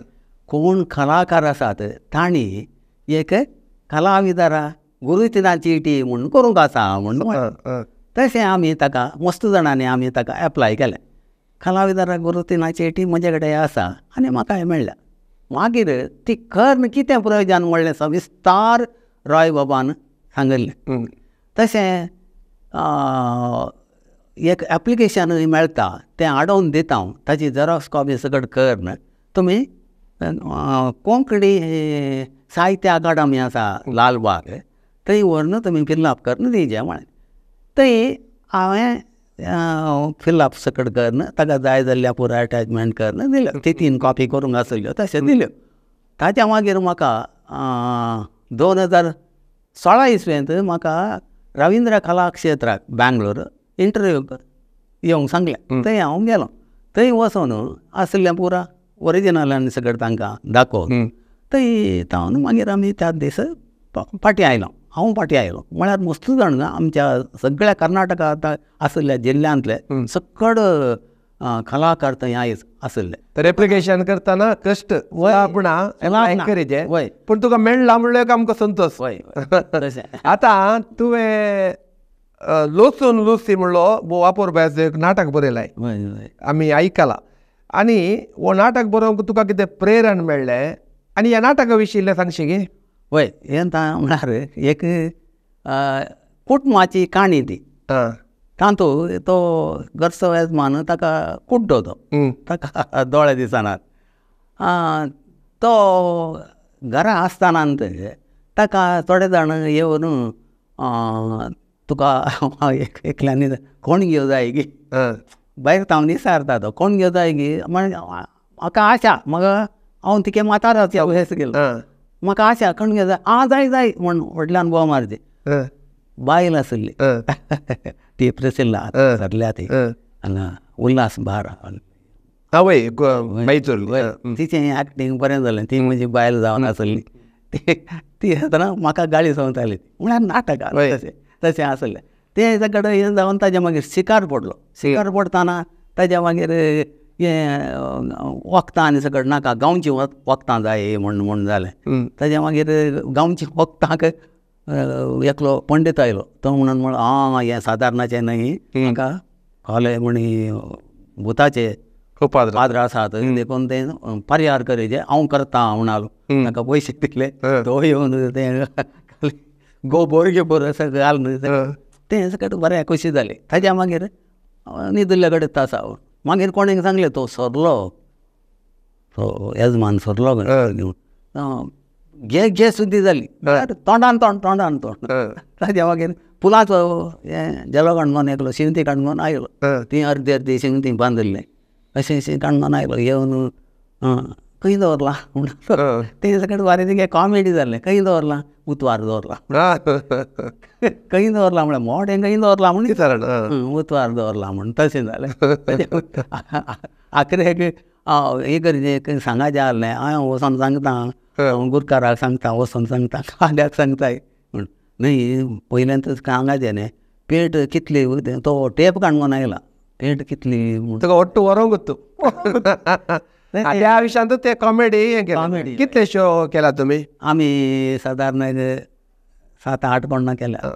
कोण कलाकार आसात तांणी एक कलाविदारा गुरुतिनाची टी म्हणून करूंक आसा म्हणून तशें आमी ताका मस्त जाणांनी आमी ताका एप्लाय केलें. कलाविदारा गुरुतिनाची टी म्हजे कडेन आसा आनी म्हाकाय मेळ्ळ्या. मागीर ती खर कितें प्रयोजन म्हणलें सविस्तार रायबाबान सांगिल्लें. तशें एक एप्लिकेशन मेळटा तें हाडून दिता हांव. ताची झेरॉक्स कॉपी सकट कर तुमी कोंकणी साहित्य अकादमी आसा लालबाग थंय व्हरून तुमी फिलअप करून दिवचें म्हळें. थंय हांवें फिलअप सकट करून ताका जाय जाल्ल्या पुरो अटॅचमेंट करून दिल्यो. ती 3 कॉपी करूंक आसल्यो तशें दिल्यो. ताच्या मागीर म्हाका 2016 इसवेंत म्हाका रवींद्र कला क्षेत्राक बँगलोर इंटरव्यू येवंक सांगलें. थंय हांव गेलो. थंय वचून आसलें पुरा ओरिजिनलान सकट तांकां दाखोवन थंय तावन मागीर आमी त्याच दीस फाटीं आयलो. हांव फाटीं आयलो म्हळ्यार मस्त जाण आमच्या सगळ्या कर्नाटकांत आसलेल्या जिल्ल्यांतले सकट कलाकार थंय आयज आसले. रेप्लिकेशन करतना कश्ट एनकरेज वय पूण तुका मेळ्ळा म्हणल्यार आमकां संतोश. वय तशें. आतां तुवें लोसून लुसी म्हणलो वापर एक नाटक बरयलाय, वय वय आमी आयकलां. आनी हो नाटक बरोवंक तुका कितें प्रेरण मेळ्ळें आनी ह्या नाटका विशीं इल्लें सांगशी गे. वय हें म्हळ्यार एक कुटुंबाची काणी ती. तातूंत तो घरचो येजमान ताका कुड्डो तो ताका दोळे दिसनात. तो घरा आसतनांत ताका थोडे जाण येवन तुका एकल्यानी कोण घेवं जाय गी भायर तावन विचारता तो कोण घेवं जाय गी म्हण म्हाका आशा म्हाका हांव तिके मातार गेलो म्हाका आशा कोण घेवं जाय जाय जाय म्हण व्हडल्यान बोव मारची बायल आसली ती प्रसिल्ला सरल्या ती हांगा उल्हास बार आवय तिचें एक्टींग बरें जालें. ती म्हजी बायल जावन आसली ती येतना म्हाका गाळी संवताली म्हळ्यार नाटक तशें तशें आसलें. तें कडेन हें जावन ताच्या मागीर शिकार पडलो. शिकार पडतना ताच्या मागीर हें वखदां आनी सकट नाका गांवची वखदां जाय म्हण जालें. ताच्या मागीर गांवची वखदांक एकलो पंडीत आयलो. तो म्हणून हें सादारणाचें न्हय म्हाका खोले म्हणी भुताचे पाद्र आसात देखून तें पर्यार करेचे हांव करता म्हणालो. ताका पयशे दिले. तो येवन तें बोरगे बरो सगळें घालून तें सकट बरें खुशी जाली. ताच्या मागीर न्हिदुल्ले कडेन तासा मागीर कोणें सांगलें तो सरलो तो येजमान सरलो घेवन घे घे सुद्दी जाली तोंडान तोंड. ताच्या मागीर फुलाचो हें जेलो काणकोण एकलो शिंवती काणकोण आयलो. ती अर्दी अर्दी शिंवती बांदल्लें अशें काणकोण आयलो येवन खंय दवरला म्हणून तें सकट वारें तिगे कॉमेडी जालें. खंय दवरला उतवार दवरला खंय दवरला म्हळ्यार मोठें खंय दवरला म्हण उतवार दवरला म्हण तशें जालें. आखरेक हें करचें सांगाचें आहलें हांव वचोन सांगता गुरकाराक सांगता वचोन सांगता काल्याक सांगताय म्हण न्हय पयल्यांतच सांगाचें न्ही पेट कितली तो टेप काणकोन आयला पेट कितली तुका ओट्टू व्हरोंकूच त्या विशयांत ते कॉमेडी हें केलें. कितले शो केला तुमी? आमी सादारण 7-8 पन्ना केल्या.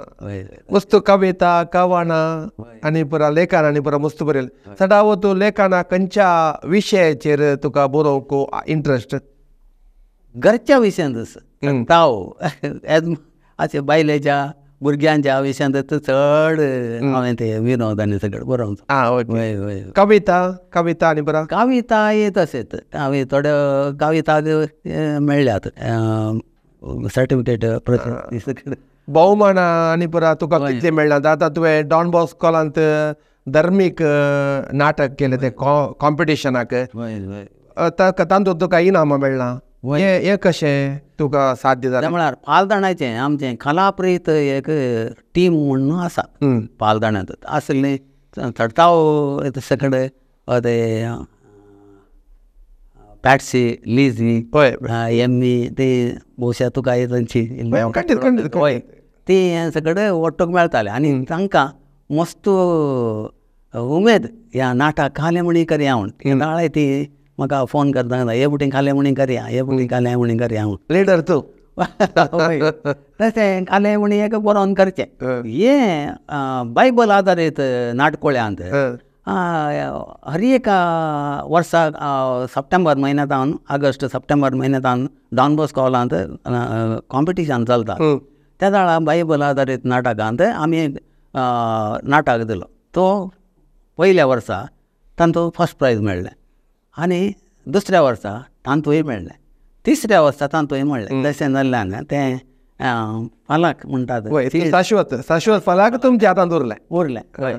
मस्त कविता कवनां आनी पुरा लेखन आनी पुरा मस्त बरयलें. सदां तूं लेखना खंयच्या विशयाचेर तुका बरोवंक इंट्रस्ट? घरच्या विशयांत ताव अशें बायलेच्या भुरग्यांच्या विशयांत चड हांवें ते विनोद आनी सगळें बरोवंक. कविता आनी पुरा कविता येत तशेंच हांवें थोड्यो कविता मेळ्ळ्यात सर्टिफिकेट भोवमाना आनी पुरा तुका कितले मेळ्ळ्यात? आतां तुवें डॉन बॉस्कोलांत धर्मीक नाटक केलें तें कॉम्पिटिशनाक तातूंत तुका इनामां मेळ्ळां. हें कशें तुका साध्य जालें? म्हळ्यार पालदाणाचें आमचें कलाप्रीत एक टीम म्हणून आसा पालदाण्यांत आसलें थडताव सकट ते पॅट्सी लिझी एम्मी ते भोवशा तुका तांची ती सकट ओट्टूक मेळटालें आनी तांकां मस्त उमेद ह्या नाटक खालें म्हणी करया म्हूण नाळे ती म्हाका फोन करता हे बुटीन खालें म्हणी करया हे बुटीन खालें म्हणी करया म्हूण. लिडर तूं तशें खालें म्हणी एक बरोवन करचें. हें बायबल आदारीत नाटकोळ्यांत हर एक वर्साक सप्टेंबर म्हयन्यांत ऑगस्ट सप्टेंबर म्हयन्यांत डॉन बॉस्कोलांत कॉम्पिटिशन चलता. त्या वेळा बायबल आदारीत नाटकांत आमी नाटक दिलो. तो पयल्या वर्सा तांचो फर्स्ट प्रायज मेळ्ळें आनी दुसऱ्या वर्सा तांतूय मेळ्ळे. तिसऱ्या वर्सा तांतूय मेळ्ळे. तशें जाल्ल्यान तें फलाक म्हणटात वय ती शाश्वत फलाक तुमचे हातांत उरलें. उरलें. हय.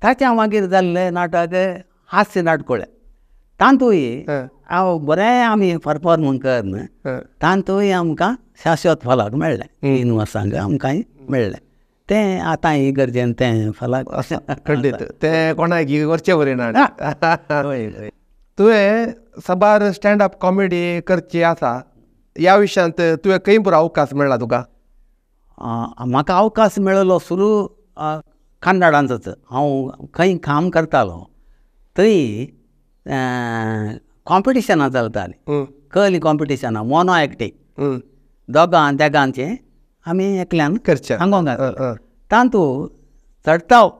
ताच्या मागीर जाल्लें नाटक हास्य नाटकुळें. तांतूय हांव बरें आमी परफॉर्म करन तांतूय आमकां शाश्वत फलाक मेळ्ळें. 3 वर्सांक आमकां मेळ्ळें. तें आतां ही गरजेन तें फलाक खंडीत तें कोणाक करचें पडिना. हय हय. तुवें सबार स्टँड अप कॉमेडी करची आसा, ह्या विशयांत तुवें खंय पुरो अवकाश मेळ्ळा तुका? म्हाका अवकाश मेळलो सुरू कन्नड डान्साचो. हांव खंय काम करतालो थंय कॉम्पिटिशनां चलतालीं. कहली कॉम्पिटिशनां मोनो एक्टींग दोगां तेगांचें आमी एकल्यान करचें सांगोंक घातलें. तांतूं चडटाव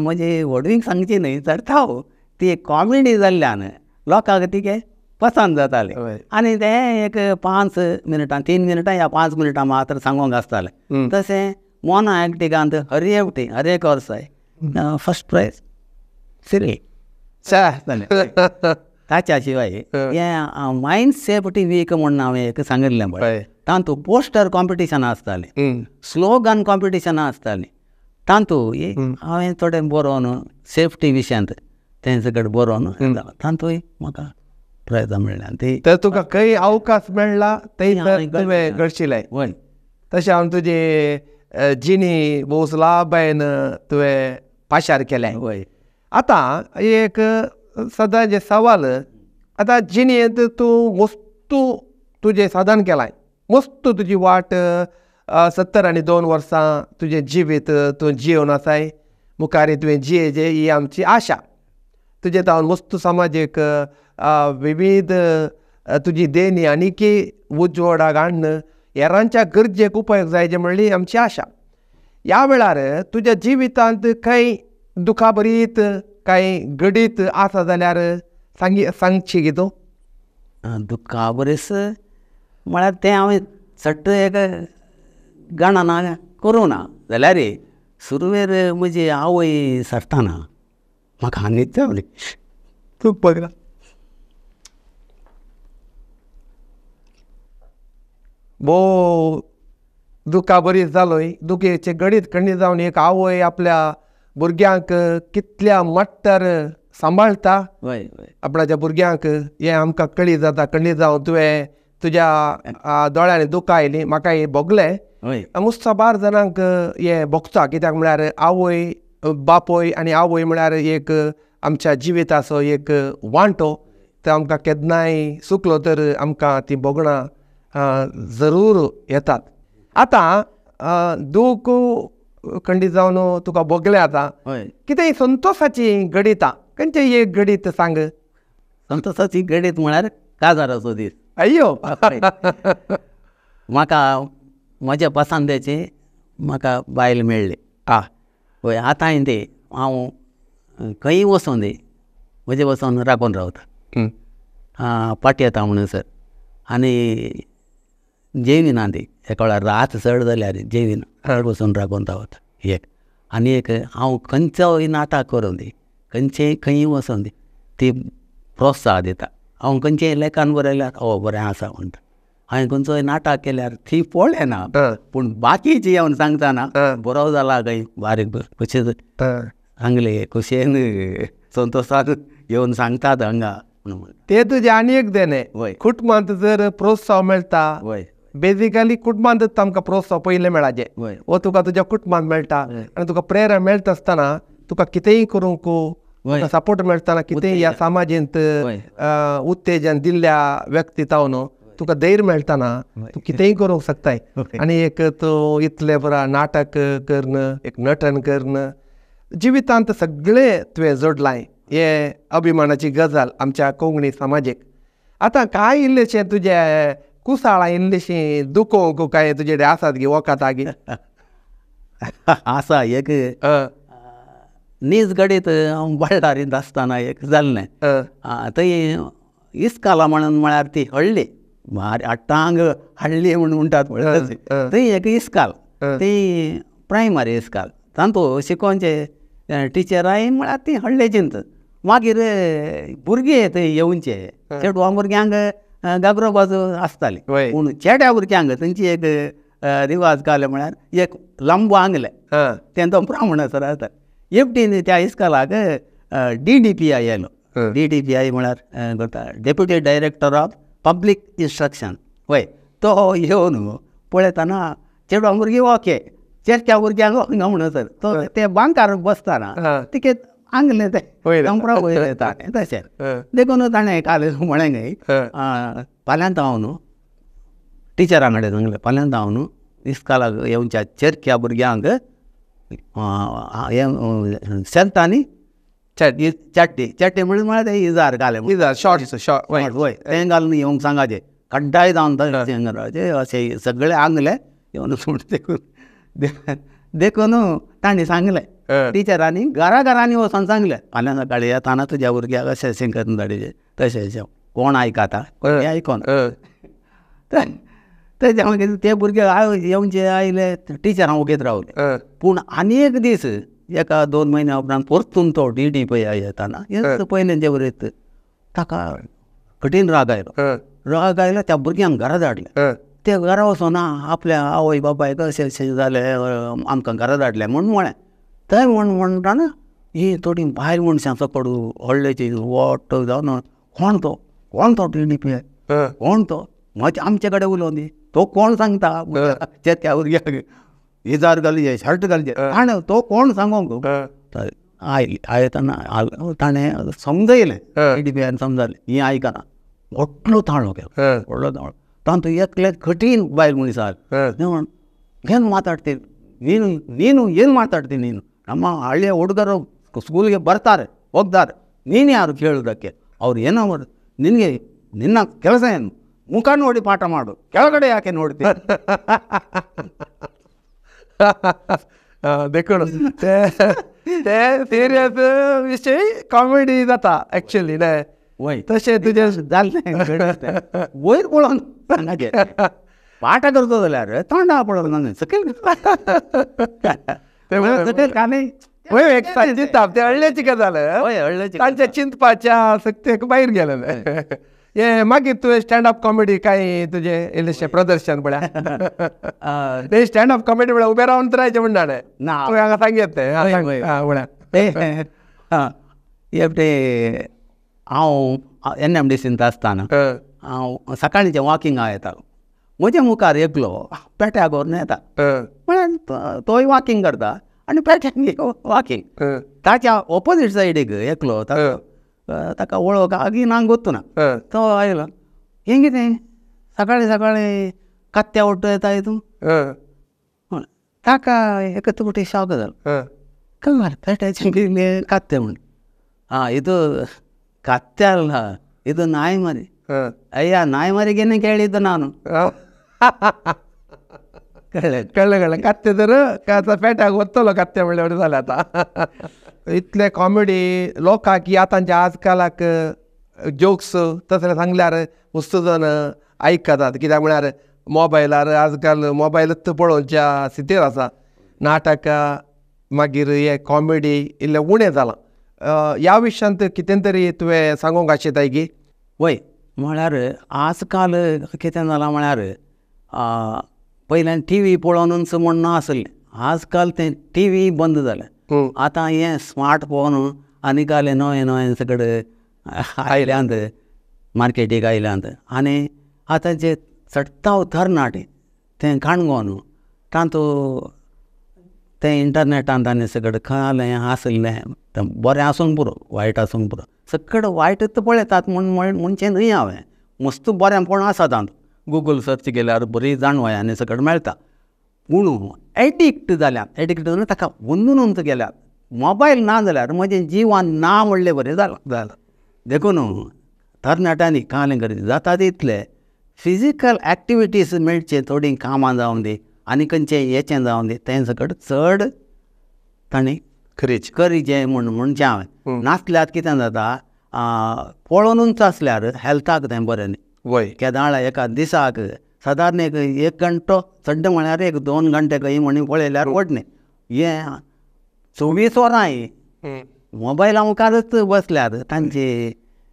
म्हणजे व्हडवींक सांगची न्हय, चडटाव ती कॉमेडी जाल्ल्यान लोकांक तिगे पसंद जातालें. आनी तें एक 5 मिनटां 3 मिनटां या 5 मिनटां मात्र सांगोंक आसतालें. तशें मोनो एक्टिंगांत हर एक वर्साय फर्स्ट प्रायज सिरी जालें. ताच्या शिवाय हें मायंड सेफ्टी वीक म्हणून हांवें एक सांगिल्लें पळय, तांतूं पोस्टर कॉम्पिटिशनां आसतालीं, स्लोगन कॉम्पिटिशनां आसतालीं. तांतूं हांवें थोडें बरोवन सेफ्टी विशयांत तें सगळें बरोवन तांतूय म्हाका प्रायजां मेळ्ळ्यां. ती तर तुका खंय अवकाश मेळ्ळा थंय तुवें घडशिल्लें. वय तशें हांव तुजे जिनी भोसलाबायन तुवें पाशार केलें. वय. आतां एक सदांचे सवाल, आतां जिणेंत तूं मस्तू तुजें साधन केलां, मस्त तुजी वाट 72 वर्सां तुजें जिवीत तूं जिवन आसाय, मुखार तुवें जियेचें ही आमची आशा. तुजे जावन मस्त समाजीक विविध तुजी देणी आनीकी उजवाडाक हाडन हेरांच्या गरजेक उपयोग जायचे म्हणली आमची आशा. ह्या वेळार तुज्या जिवितांत खंय दुखाबरीत काय घडीत आसा जाल्यार सांगची गी तूं? दुख्खा बरेस म्हळ्यार तें हांवें सट्ट एक गणना करूं ना. जाल्यार सुरवेर म्हजी आवय सरताना म्हाका हांगीच जावली. तूं पळय भोव दुखा बरीच जालोय. दुखेचे घडीत खंडी जावन एक आवय आपल्या भुरग्यांक कितल्या मट्टार सांबाळटा आपणाच्या भुरग्यांक, हें आमकां कळी जाता. कळी जावन तुवें तुज्या दोळ्यांनी दुखां आयलीं, म्हाका हें भोगलें. मुस्त साबार जाणांक हें भोगता. कित्याक म्हळ्यार आवय बापोय आनी आवय म्हळ्यार एक आमच्या जिविताचो एक वांटो. तो आमकां केन्नाय चुकलो तर आमकां ती भोगणां जरूर येतात. आतां दूख खंडी जावन तुका भोगलें. आतां कितेंय संतोशाची घडीत खंयचे एक घडीत सांग. संतोशाची घडीत म्हळ्यार काजाराचो दीस. अय्यो म्हाका म्हज्या पसंदेची म्हाका बायल मेळ्ळी. हय. आतां ते हांव खंय वचून म्हजे वचून राखून रावता पाटी येता म्हणसर. आनी जेविना ती एका वेळार रात चड जाल्यार जेविना वचून राखून रावता एक. आनी एक हांव खंयचोय नाटक करूं दी, खंयचेय खंय वचून ती प्रोत्साह दिता. हांव खंयचेय लेखान बरयल्यार बरें आसा म्हणटा. हांवें खंयचोय नाटक केल्यार ती पळयना, पूण बाकीची येवन सांगतना बरो जाला खंय बारीक कशें सांगले खोशयेन संतोशान येवन सांगतात हांगा म्हणून. ते तुजें आनी एक देणें. कुटुंबांत जर प्रोत्साह मेळटा, बेजिकली कुटुंबांतच आमकां प्रोत्साह पयलें मेळाचें. वो तुका तुज्या कुटुंबांत मेळटा आनी तुका प्रेरणा मेळटा आसतना तुका कितेंय करूंक सपोर्ट मेळटना, कितेंय ह्या समाजींत उत्तेजन दिल्ल्या व्यक्ती जावन तुका धैर्य मेळटना तूं कितेंय करूंक शकताय. आनी एक तूं इतलें बरें नाटक करन, एक नटन करन, जिवितांत सगळें तुवें जोडलाय. हे अभिमानाची गजाल आमच्या कोंकणी समाजीक. आतां कांय इल्लेशें तुजें कुसाळां इल्लीशीं दुखोवंक काय तुजे कडेन आसात गी वखदां गी? आसा. एक नीज घडीत हांव बळ्ळारींत आसतना एक जाल्लें. थंय इस्काला म्हणून म्हळ्यार ती हळ्ळी टांग हाडली म्हणून म्हणटात पळय, थंय एक इस्काल, ती प्रायमरी इस्काल. तांतूं शिकोवचे टिचराय म्हळ्यार ती हळ्ळेचींच. मागीर भुरगे थंय येवचे चेडवां भुरग्यांक गाबरो बाजू आसताली वय. पूण चेड्या भुरग्यांक तेंची एक रिवाज घाले म्हळ्यार एक लंब आंगले तें तो ब्राह्मणाचो आसता एपटीन त्या इस्कालाक DDPI येयलो. DDPI म्हळ्यार करता deputy director of public instruction वय. तो येवन पळयतना चेडवा भुरगीं ओके चेडच्या भुरग्यांक हांगा म्हणसर तो ते बांकार बसताना तिके आंगले ते दमपरा वयर येता तशें देखून ताणें काल म्हळें न्ही फाल्यांत हांव न्हू टिचरां कडेन सांगलें फाल्यांत हांव न्हू इस्कालाक येवच्या चेडक्या भुरग्यांक सेंतांनी चट्टी म्हणून म्हळ्यार ते इजार घाले शॉर्ट्स वय तें घालून येवंक सांगाचे कड्डाय जावन घराचे अशें सगळे आंगले येवन सूट देखून ताणें सांगलें टिचरांनी घरांनी वचोन सांगलें फाल्यां सकाळीं येताना तुज्या भुरग्याक अशें अशें करून धाडचे तशें कोण आयकता कोण आयकोन तेज्या मागीर ते भुरगे येवचे आयले टिचरां ओगेत रावले. पूण आनी एक दीस एका 2 म्हयन्या उपरांत परतून तो DDPI येताना हेच पयलें जे उरयत ताका कठीण राग आयलो त्या भुरग्यांक घरा धाडले. ते घरा वचोन आपल्या आवय बापायक अशें अशें जालें आमकां घरा धाडलें म्हूण म्हळें. थंय म्हणटाना ही थोडी भायर मनशांचो कडू व्हडलेची वोट जावन कोण तो DDPI कोण तो आमचे कडेन उलोवन दी तो कोण सांगता त्या भुरग्याक इजार घालचे शर्ट घालचे ताणें तो कोण सांगोंक आयतना ताणें समजयलें DDPI समजलें ही आयकना व्हडलो ताळो केलो व्हडलो ताळो तातूंत एकले कठीण बायल मनीस ಏನು ಮಾತಾಡ್ತೀನಿ ನೀನು ಏನು ಮಾತಾಡ್ತೀನಿ ನೀನು ನಮ್ಮ ಹಳ್ಳಿಯ ಹುಡುಗರು ಸ್ಕೂಲ್ಗೆ ಬರ್ತಾರೆ ಹೋಗ್ತಾರೆ ನೀನು ಯಾರು ಕೇಳೋದಕ್ಕೆ ಅವ್ರು ಏನೋ ನಿನ್ನ ಕೆಲಸ ಏನು ಮುಖ ನೋಡಿ ಪಾಠ ಮಾಡು ಕೆಳಗಡೆ ಯಾಕೆ ನೋಡ್ತೀನಿ देखून ते सिरियस विशय कॉमेडी जाता एक्चुअली न्हय वय तशें तुजें जाल्लें वयर पळोवन सांगाचे पाठ करता जाल्यार तोंडा पळोवन सकयल सकयल कांदे वय एक चिंतप ते हळ्ळेची गजाल वय हळ्ळेची तांच्या चिंतपाच्या सक्तेक भायर गेलेले हे मागीर तुवें स्टँडअप कॉमेडी काय तुजें इल्लेशें प्रदर्शन म्हळ्यार ते स्टँडअप कॉमेडी म्हळ्यार उबें रावन रावचें म्हणटाले ना तुवें हांगा सांगेत तें म्हळ्यार ते हांव NMDCंत आसतना हांव सकाळींचें वॉकिंगाक येतालो म्हज्या मुखार एकलो पेट्या व्हरून येता म्हळ्यार तोय वॉकिंग करता आनी पेट्याक वॉकिंग ताच्या ऑपोजीट सायडीक एकलो ताका वळख आगीन गोत्तू ना तो आयलो हें कितें सकाळीं सकाळीं कत्त्या ओट्टो येता हितून ताका एक तुकटी शॉक जालो काय पेट्याचें कितें कत्तें म्हूण ಇದು ಕತ್ತೆ ಅಲ್ಲ ಇದು ನಾಯಿ ಮರಿ ಅಯ್ಯ ನಾಯಿ ಮರಿಗೇನೆ ಕೇಳಿದ್ದು ನಾನು कळ्ळें कत्ते तर पेट्याक वतलो कत्ते म्हणल्यार एवढें जालें आतां इतले कॉमेडी लोकांक आतांच्या आजकालाक जोक्स तसले सांगल्यार वस्तू जन आयकतात कित्याक म्हळ्यार मोबायलार आजकाल मोबायलच पळोवच्या स्थितीर आसा नाटकां मागीर हे कॉमेडी इल्लें उणें जालां ह्या विशयांत कितें तरी तुवें सांगूंक आशिताय की वय म्हळ्यार आजकाल कितें जालां म्हळ्यार पयल्यान TV पळोवनूच म्हण नासलें आजकाल तें TV बंद जालें आतां हें स्मार्ट फोन आनी जालें नवे नवे सगळे आयल्यांत मार्केटीक आयल्यांत आनी आतां जे चडटा तरणाटे तें काणकोण तातूंत तें इंटरनेटांत आनी सगळें खंय आसलें तें बरें आसूंक पुरो वायट आसूंक पुरो सगळें वायटच पळयतात म्हणचें न्हय हांवें मस्त बरेंपण आसा तातूंत गुगल सर्च केल्यार बरी जाणवाय आनी सगळें मेळटा पूण एडिक्ट जाल्यात एडिक्ट जावन ताका वंदून गेल्यात मोबायल ना जाल्यार म्हजें जिवान ना म्हणलें बरें जालां देखून तरणाट्यांनी कालें करीत जाता तितले फिजिकल एक्टिविटीज मेळचे थोडीं कामां जावन दी आनी खंयचें हेचें जावन दी तें सगळें चड तांणी करीचें म्हणचें हांवें नासल्यार कितें जाता पळोवनूच आसल्यार हेल्थाक तें बरें न्ही वय केदाळ एका दिसाक सादारण एक घंटो चड्ड म्हळ्यार 1-2 घंटे खंय म्हणून पळयल्यार वडने हें 24 वरां मोबायला मुखारच बसल्यार तांची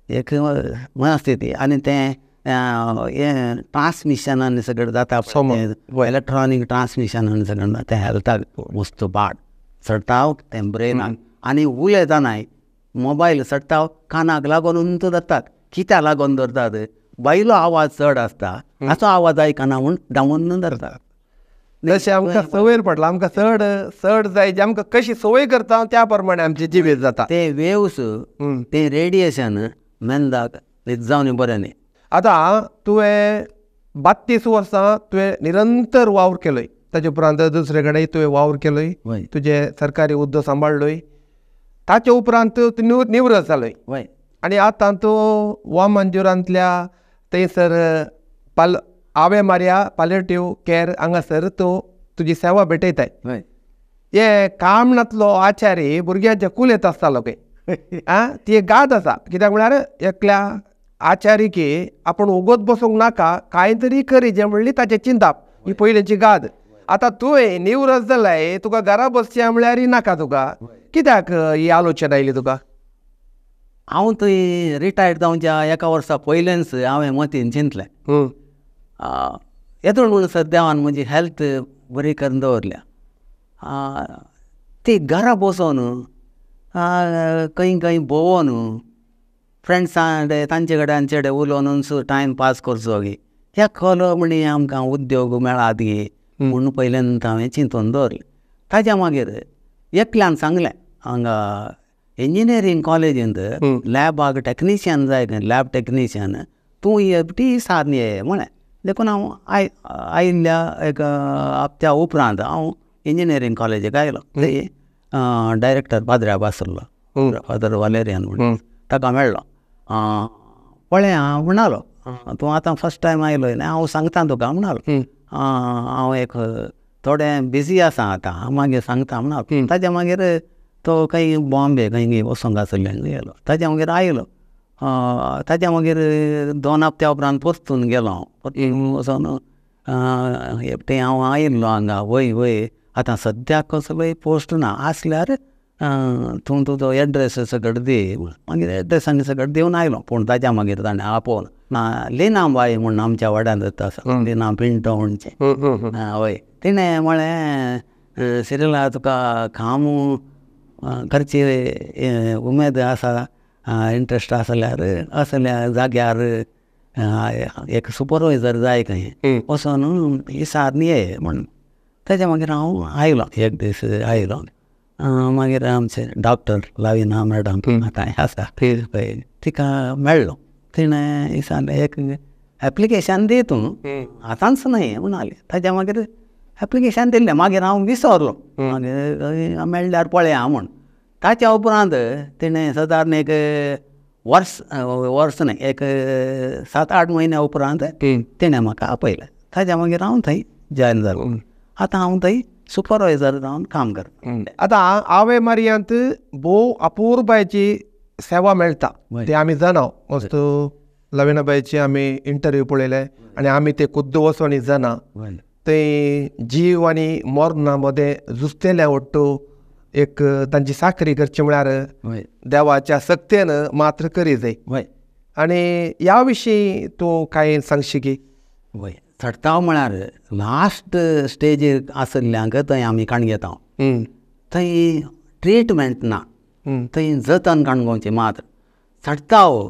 एक मनस्थिती आनी तें हें ट्रान्समिशनान सगळें जाता इलेक्ट्रॉनीक ट्रान्समिशनान सगळें तें हेल्थाक वस्तू पाड सडटाव तें ब्रेनाक आनी उलयतानाय मोबायल सडटाव कानाक लागून उंच धरतात कित्याक लागून धरतात बायलो आवाज चड आसता हाचो आवाज आयकना म्हूण डावून धरतात. जशें आमकां संवयर पडला आमकां चड चड जाय जे आमकां कशी संवय करता त्या प्रमाणे आमची जिबेर जाता. ते वेव्स ते रेडिएशन मेंदाक जावन बरें न्ही. आतां तुवें 32 वर्सां तुवें निरंतर वावर केलोय ताचे उपरांत दुसरे कडेन तुवें वावर केलोय तुजे सरकारी हुद्दो सांबाळलोय ताचे उपरांत तूं निवृत्त जालोय आनी आतां तूं वामंजुरांतल्या थंयसर आवे मारिया पॅलिएटिव्ह केअर हांगासर तूं तुजी सेवा भेटयताय. हे कामणांतलो आचारी भुरग्यांचे कुलेत आसतालो पळय ती एक गाद आसा कित्याक म्हळ्यार एकल्या आचार्यके आपूण उगोत बसूंक नाका कांय तरी करी जें म्हणली ताचें चिंताप ही पयलींची गाद. आतां तुवें निवृत्त जालाय तुका घरा बसचें म्हळ्यार नाका तुका कित्याक ही आलोचना आयली तुका. हांव थंय रिटायर्ड जावच्या एका वर्सा पयलेंच हांवें मतीन चिंतलें येदोळ म्हणून सर देवान म्हजी हेल्थ बरी करून दवरल्या ती घरा बसोन खंय खंय भोंवोन फ्रेंड्सां तांचे कडेन हांचे कडेन उलोवन टायम पास करचो गे ह्या खलो म्हणी आमकां उद्योग मेळात गे म्हूण पयलेंत हांवें चिंतून दवरलें. ताच्या मागीर एकल्यान सांगलें हांगा इंजिनियरींग कॉलेजींत लॅबाक टॅक्निशियन जाय लॅब टॅक्निशियन तूं ती सारन ये म्हळें. देखून हांव आयिल्ल्या एक हप्त्या उपरांत हांव इंजिनियरींग कॉलेजीक आयलो. थंय डायरेक्टर पाद्र्याब आसलो फादर वालेरियन म्हणून ताका मेळ्ळो. पळय हांव म्हणालो तूं आतां फस्ट टायम आयलोय न्ही हांव सांगता तुका म्हणालो हांव एक थोडें बिजी आसा आतां हांव मागीर सांगता म्हणालो. ताच्या मागीर तो खंय बॉम्बे खंय वचोंक आसलें गेलो. ताच्या मागीर आयलो. ताच्या मागीर 2 हप्त्या उपरांत परतून गेलो हांव परतून वचोन एकटें हांव आयिल्लो हांगा वय आतां सद्याक कसलोय पोस्ट ना आसल्यार तूं तुजो एड्रेस सकट दी मागीर एड्रेसांनी सकट दिवन आयलो. पूण ताच्या मागीर ताणें आपोवन लिना बाई म्हूण आमच्या वाड्यांत आसा लिना पिंटो म्हणचें वय तिणें म्हळें सिरियला तुका काम करची उमेद आसा इंट्रस्ट आसल्यार असल्या जाग्यार एक सुपरवायझर जाय खंय वचोन हिसार ये म्हणून. ताच्या मागीर हांव आयलो एक दीस आयलो. मागीर आमचे डॉक्टर लाविना मॅडम आतां आसा तिका मेळ्ळो. तिणें दिसालें एक एप्लिकेशन दी तूं आतांच न्हय म्हणालें. ताच्या मागीर एप्लिकेशन दिल्लें मागीर हांव विसरलो मागीर मेळ्ळ्यार पळया म्हूण. ताच्या उपरांत तिणें सादारण एक वर्स न्हय एक 7-8 म्हयन्या उपरांत तिणें म्हाका आपयलें. ताच्या मागीर हांव थंय जॉयन जालो. आतां हांव थंय सुपरवायझर जावन काम करता. आतां आवे मारयांत भोव अपुर्बायची सेवा मेळटा ते आमी जाणा. वस्तू लविनाबाईची आमी इंटरव्यू पळयले आनी आमी ते खुद्द वचोन जाणा थंय जीव आनी मरणा मदें झुजतेल्या वट्टू एक तांची साखरी करची म्हळ्यार देवाच्या सक्तेन मात्र करी जाय. आनी ह्या विशीं तूं कांय सांगशी की. चडटाव म्हळ्यार लास्ट स्टेजीर आसल्ल्यांक थंय आमी काणगेता. थंय ट्रिटमेंट ना थंय जतन काणगोवचें मात चडटाव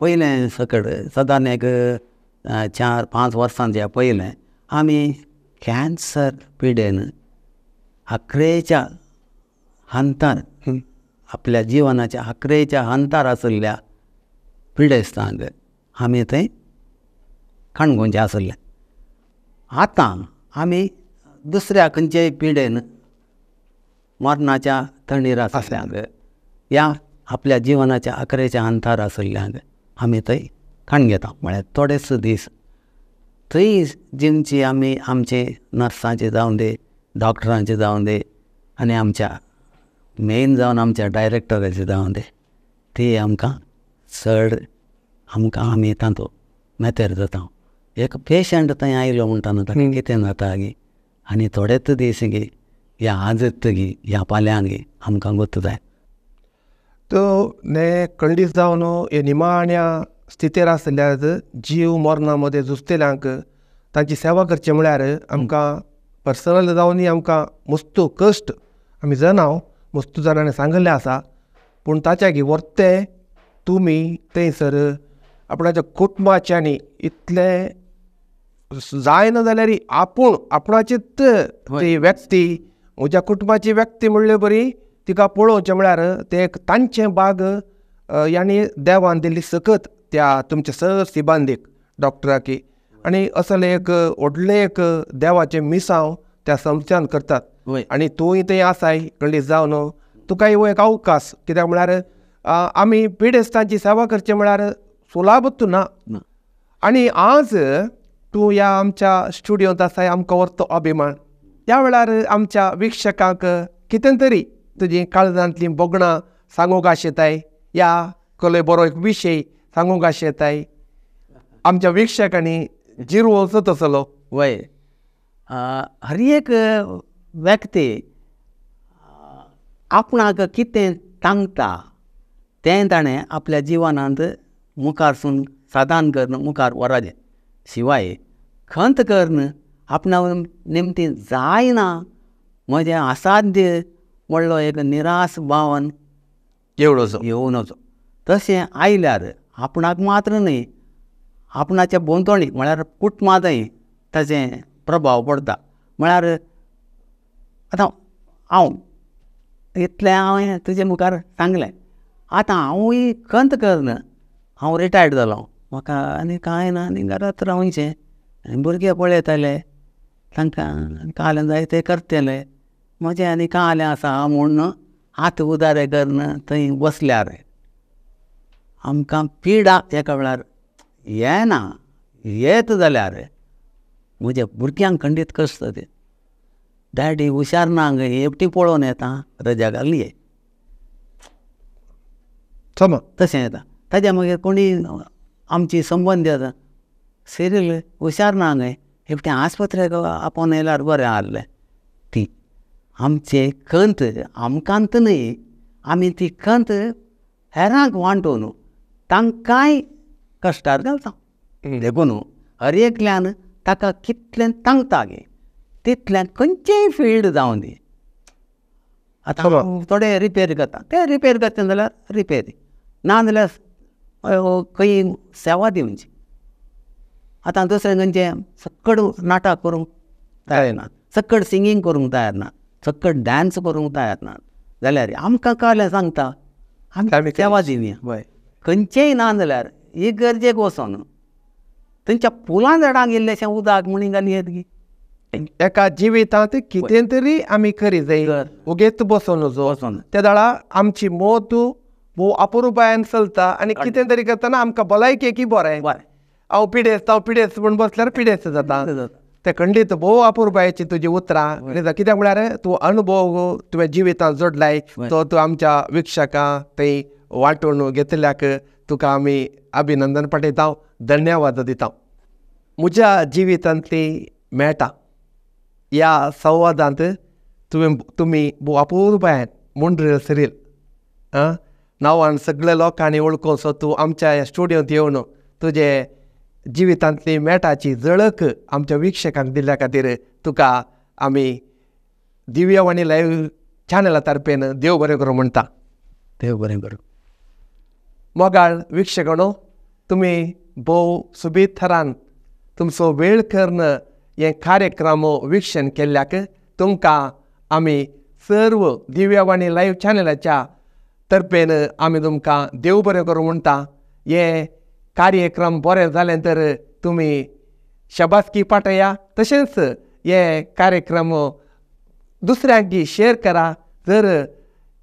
पयलें सकट सादारण एक 4-5 वर्सांच्या पयलें आमी कॅन्सर पिडेन आखरेच्या हंतार आपल्या जिवनाच्या आखरेच्या हंतार आसलेल्या पिडेस्तांक आमी थंय काणगोवचें आसलें. आतां आमी दुसऱ्या खंयच्याय पिडेन मरणाच्या थंडीर आसल्यांक ह्या आपल्या जिवनाच्या आखरेच्या हंतार आसल्ल्यांक आमी थंय काणगेता. म्हळ्यार थोडेच दीस थंय जिमची आमी आमचे नर्सांचे जावं दे डॉक्टरांचे जावं दे आनी आमच्या मेन जावन आमच्या डायरेक्टराचे जावं दे ती आमकां चड आमी तातूंत मेतेर जाता. एक पेशंट थंय आयलो म्हणटाना ताका कितें जाता गे आनी थोडेच दीस गे ह्या आजत गे ह्या पाल्यांक गे आमकां गोत जाय. तो ने खंडीत जावन हे निमाण्या स्थितीर आसल्यार जीव मरणा मदें झुजतेल्यांक तांची सेवा करचें म्हळ्यार आमकां पर्सनल जावनय आमकां मस्तो कश्ट आमी जनाव मस्तो जाणांनी सांगल्लें आसा. पूण ताच्यागी वर्तें तुमी थंयसर आपणाच्या कुटुंबाच्यांनी इतलें जायना जाल्यार आपणाचीच ती व्यक्ती म्हज्या कुटुंबाची व्यक्ती म्हणले बरी तिका पळोवचें म्हळ्यार तें एक तांचें बाग यांनी देवान दिल्ली सकत त्या तुमच्या सर सिबांदीक डॉक्टराकी आनी असलें एक व्हडलें एक देवाचें मिसांव त्या संस्थान करतात. आनी तूंय थंय आसाय खंडी जावन तुकाय हो एक अवकाश कित्याक म्हळ्यार आमी पिडेस्तांची सेवा करचें म्हळ्यार सुलाभूच ना. आनी आज तूं ह्या आमच्या स्टुडियोंत आसाय आमकां व्हरतो अभिमान. त्या वेळार आमच्या विक्षकांक कितें तरी तुजी काळजांतलीं बोगणां सांगूंक आशेताय या कसलोय बरो एक विशय सांगूंक आशेताय आमच्या विक्षकांनी जिरवचो तसलो. वय हर एक व्यक्ती आपणाक कितें सांगता तें ताणें आपल्या जिवनांत मुखारसून साधन करून मुखार व्हरचें. शिवाय खंत करून आपणा निमती जायना म्हजें असाध्य व्हडलो एक निराश भावन येवं नजो. तशें आयल्यार आपणाक मात्र न्ही आपणाच्या भोंवतणीक म्हळ्यार कुटुंबांतय ताचें प्रभाव पडटा. म्हळ्यार आतां हांव इतलें हांवें तुजे मुखार सांगलें. आतां हांवूय खंत करून हांव रिटायर्ड जालो. म्हाका आनी कांय ना आनी घरांत रावचें. भुरगे पळयताले तांकां कालें जाय तें करतलें. म्हजें आनी कालें आसा म्हूण हात उदारे करून थंय बसल्यार आमकां पिडा एका वेळार येना. येत जाल्यार म्हज्या भुरग्यांक खंडीत कश्ट ते डॅडी हुशार ना एकटी पळोवन येता रजा घाली तशें येता. ताज्या मागीर कोणी आमची संबंदी आसा सिरीयल हुशार ना एकटें आस्पत्रेक आपोवन येयल्यार बरें आहलें. ती आमचे खंत आमकांत न्ही आमी ती खंत हेरांक वांटून तांकांय कश्टार घालता. देखून हर एकल्यान ताका कितलें सांगता गे तितल्यान खंयचेय फिल्ड जावं दी. आतां थोडे रिपेर करता ते रिपेर करचें जाल्यार रिपेर ना जाल्यार खंय सेवा दिवची. आतां दुसरें खंयचें सक्कड नाटक करूंक तयार ना, सक्कड सिंगींग करूंक तयार ना, सक्कड डान्स करूंक तयार ना जाल्यार आमकां कालें सांगता आमी सेवा दिवया. खंयचेय ना जाल्यार ही गरजेक वचोन थंयच्या फुलां झाडांक इल्लेशें उदक म्हणून घाली येत गी. एका जिवितांत कितें तरी आमी करी जाय उगेच बसोन वचोन त्या दाळा आमची मोत भोव अपुरुबायान चलता आनी कितें तरी करतना आमकां भलायकेकी बरें. हांव पिडेस्त म्हूण बसल्यार पिडेस्त जाता. ते खंडीत भोव अपुरुबायाची तुजी उतरां कित्याक म्हळ्यार तूं अनुभव तुवें जिवितांत जोडलाय तो तूं आमच्या विक्षकां थंय वांटून घेतल्याक तुका आमी अभिनंदन पाठयता, धन्यवाद दिता. म्हज्या जिवितांतली मेळटा ह्या संवादांत तुमी भोव अपुरुबायान मुंड्र सिरीयल नांवान सगळ्या लोकांनी वळखून तूं आमच्या ह्या स्टुडियोंत येवन तुजे जिवितांतली मेटाची झळक आमच्या विक्षकांक दिल्ल्या खातीर तुका आमी दिव्यवाणी लायव्ह चॅनला तर्फेन देव बरें करूं म्हणटा. देव बरें करूं. मोगाळ विक्षकांनो तुमी भोव सुबीत थरान तुमचो वेळ करून हे कार्यक्रम विक्षण केल्ल्याक तुमकां आमी सर्व दिव्यवाणी लायव्ह चॅनलाच्या तर्फेन आमी तुमकां देव बरें करूं म्हणटा. हे कार्यक्रम बरें जालें तर तुमी शबासकी पाठया. तशेंच हे कार्यक्रम दुसऱ्यांक शेअर करा. जर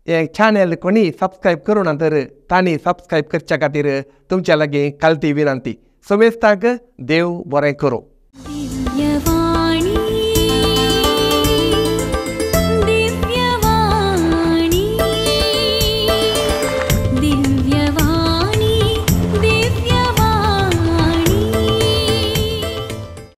हे चॅनल कोणी सबस्क्रायब करूं ना तर तांणी सबस्क्रायब करच्या खातीर तुमच्या लागीं कालती विनंती. समेस्ताक देव बरें करूं.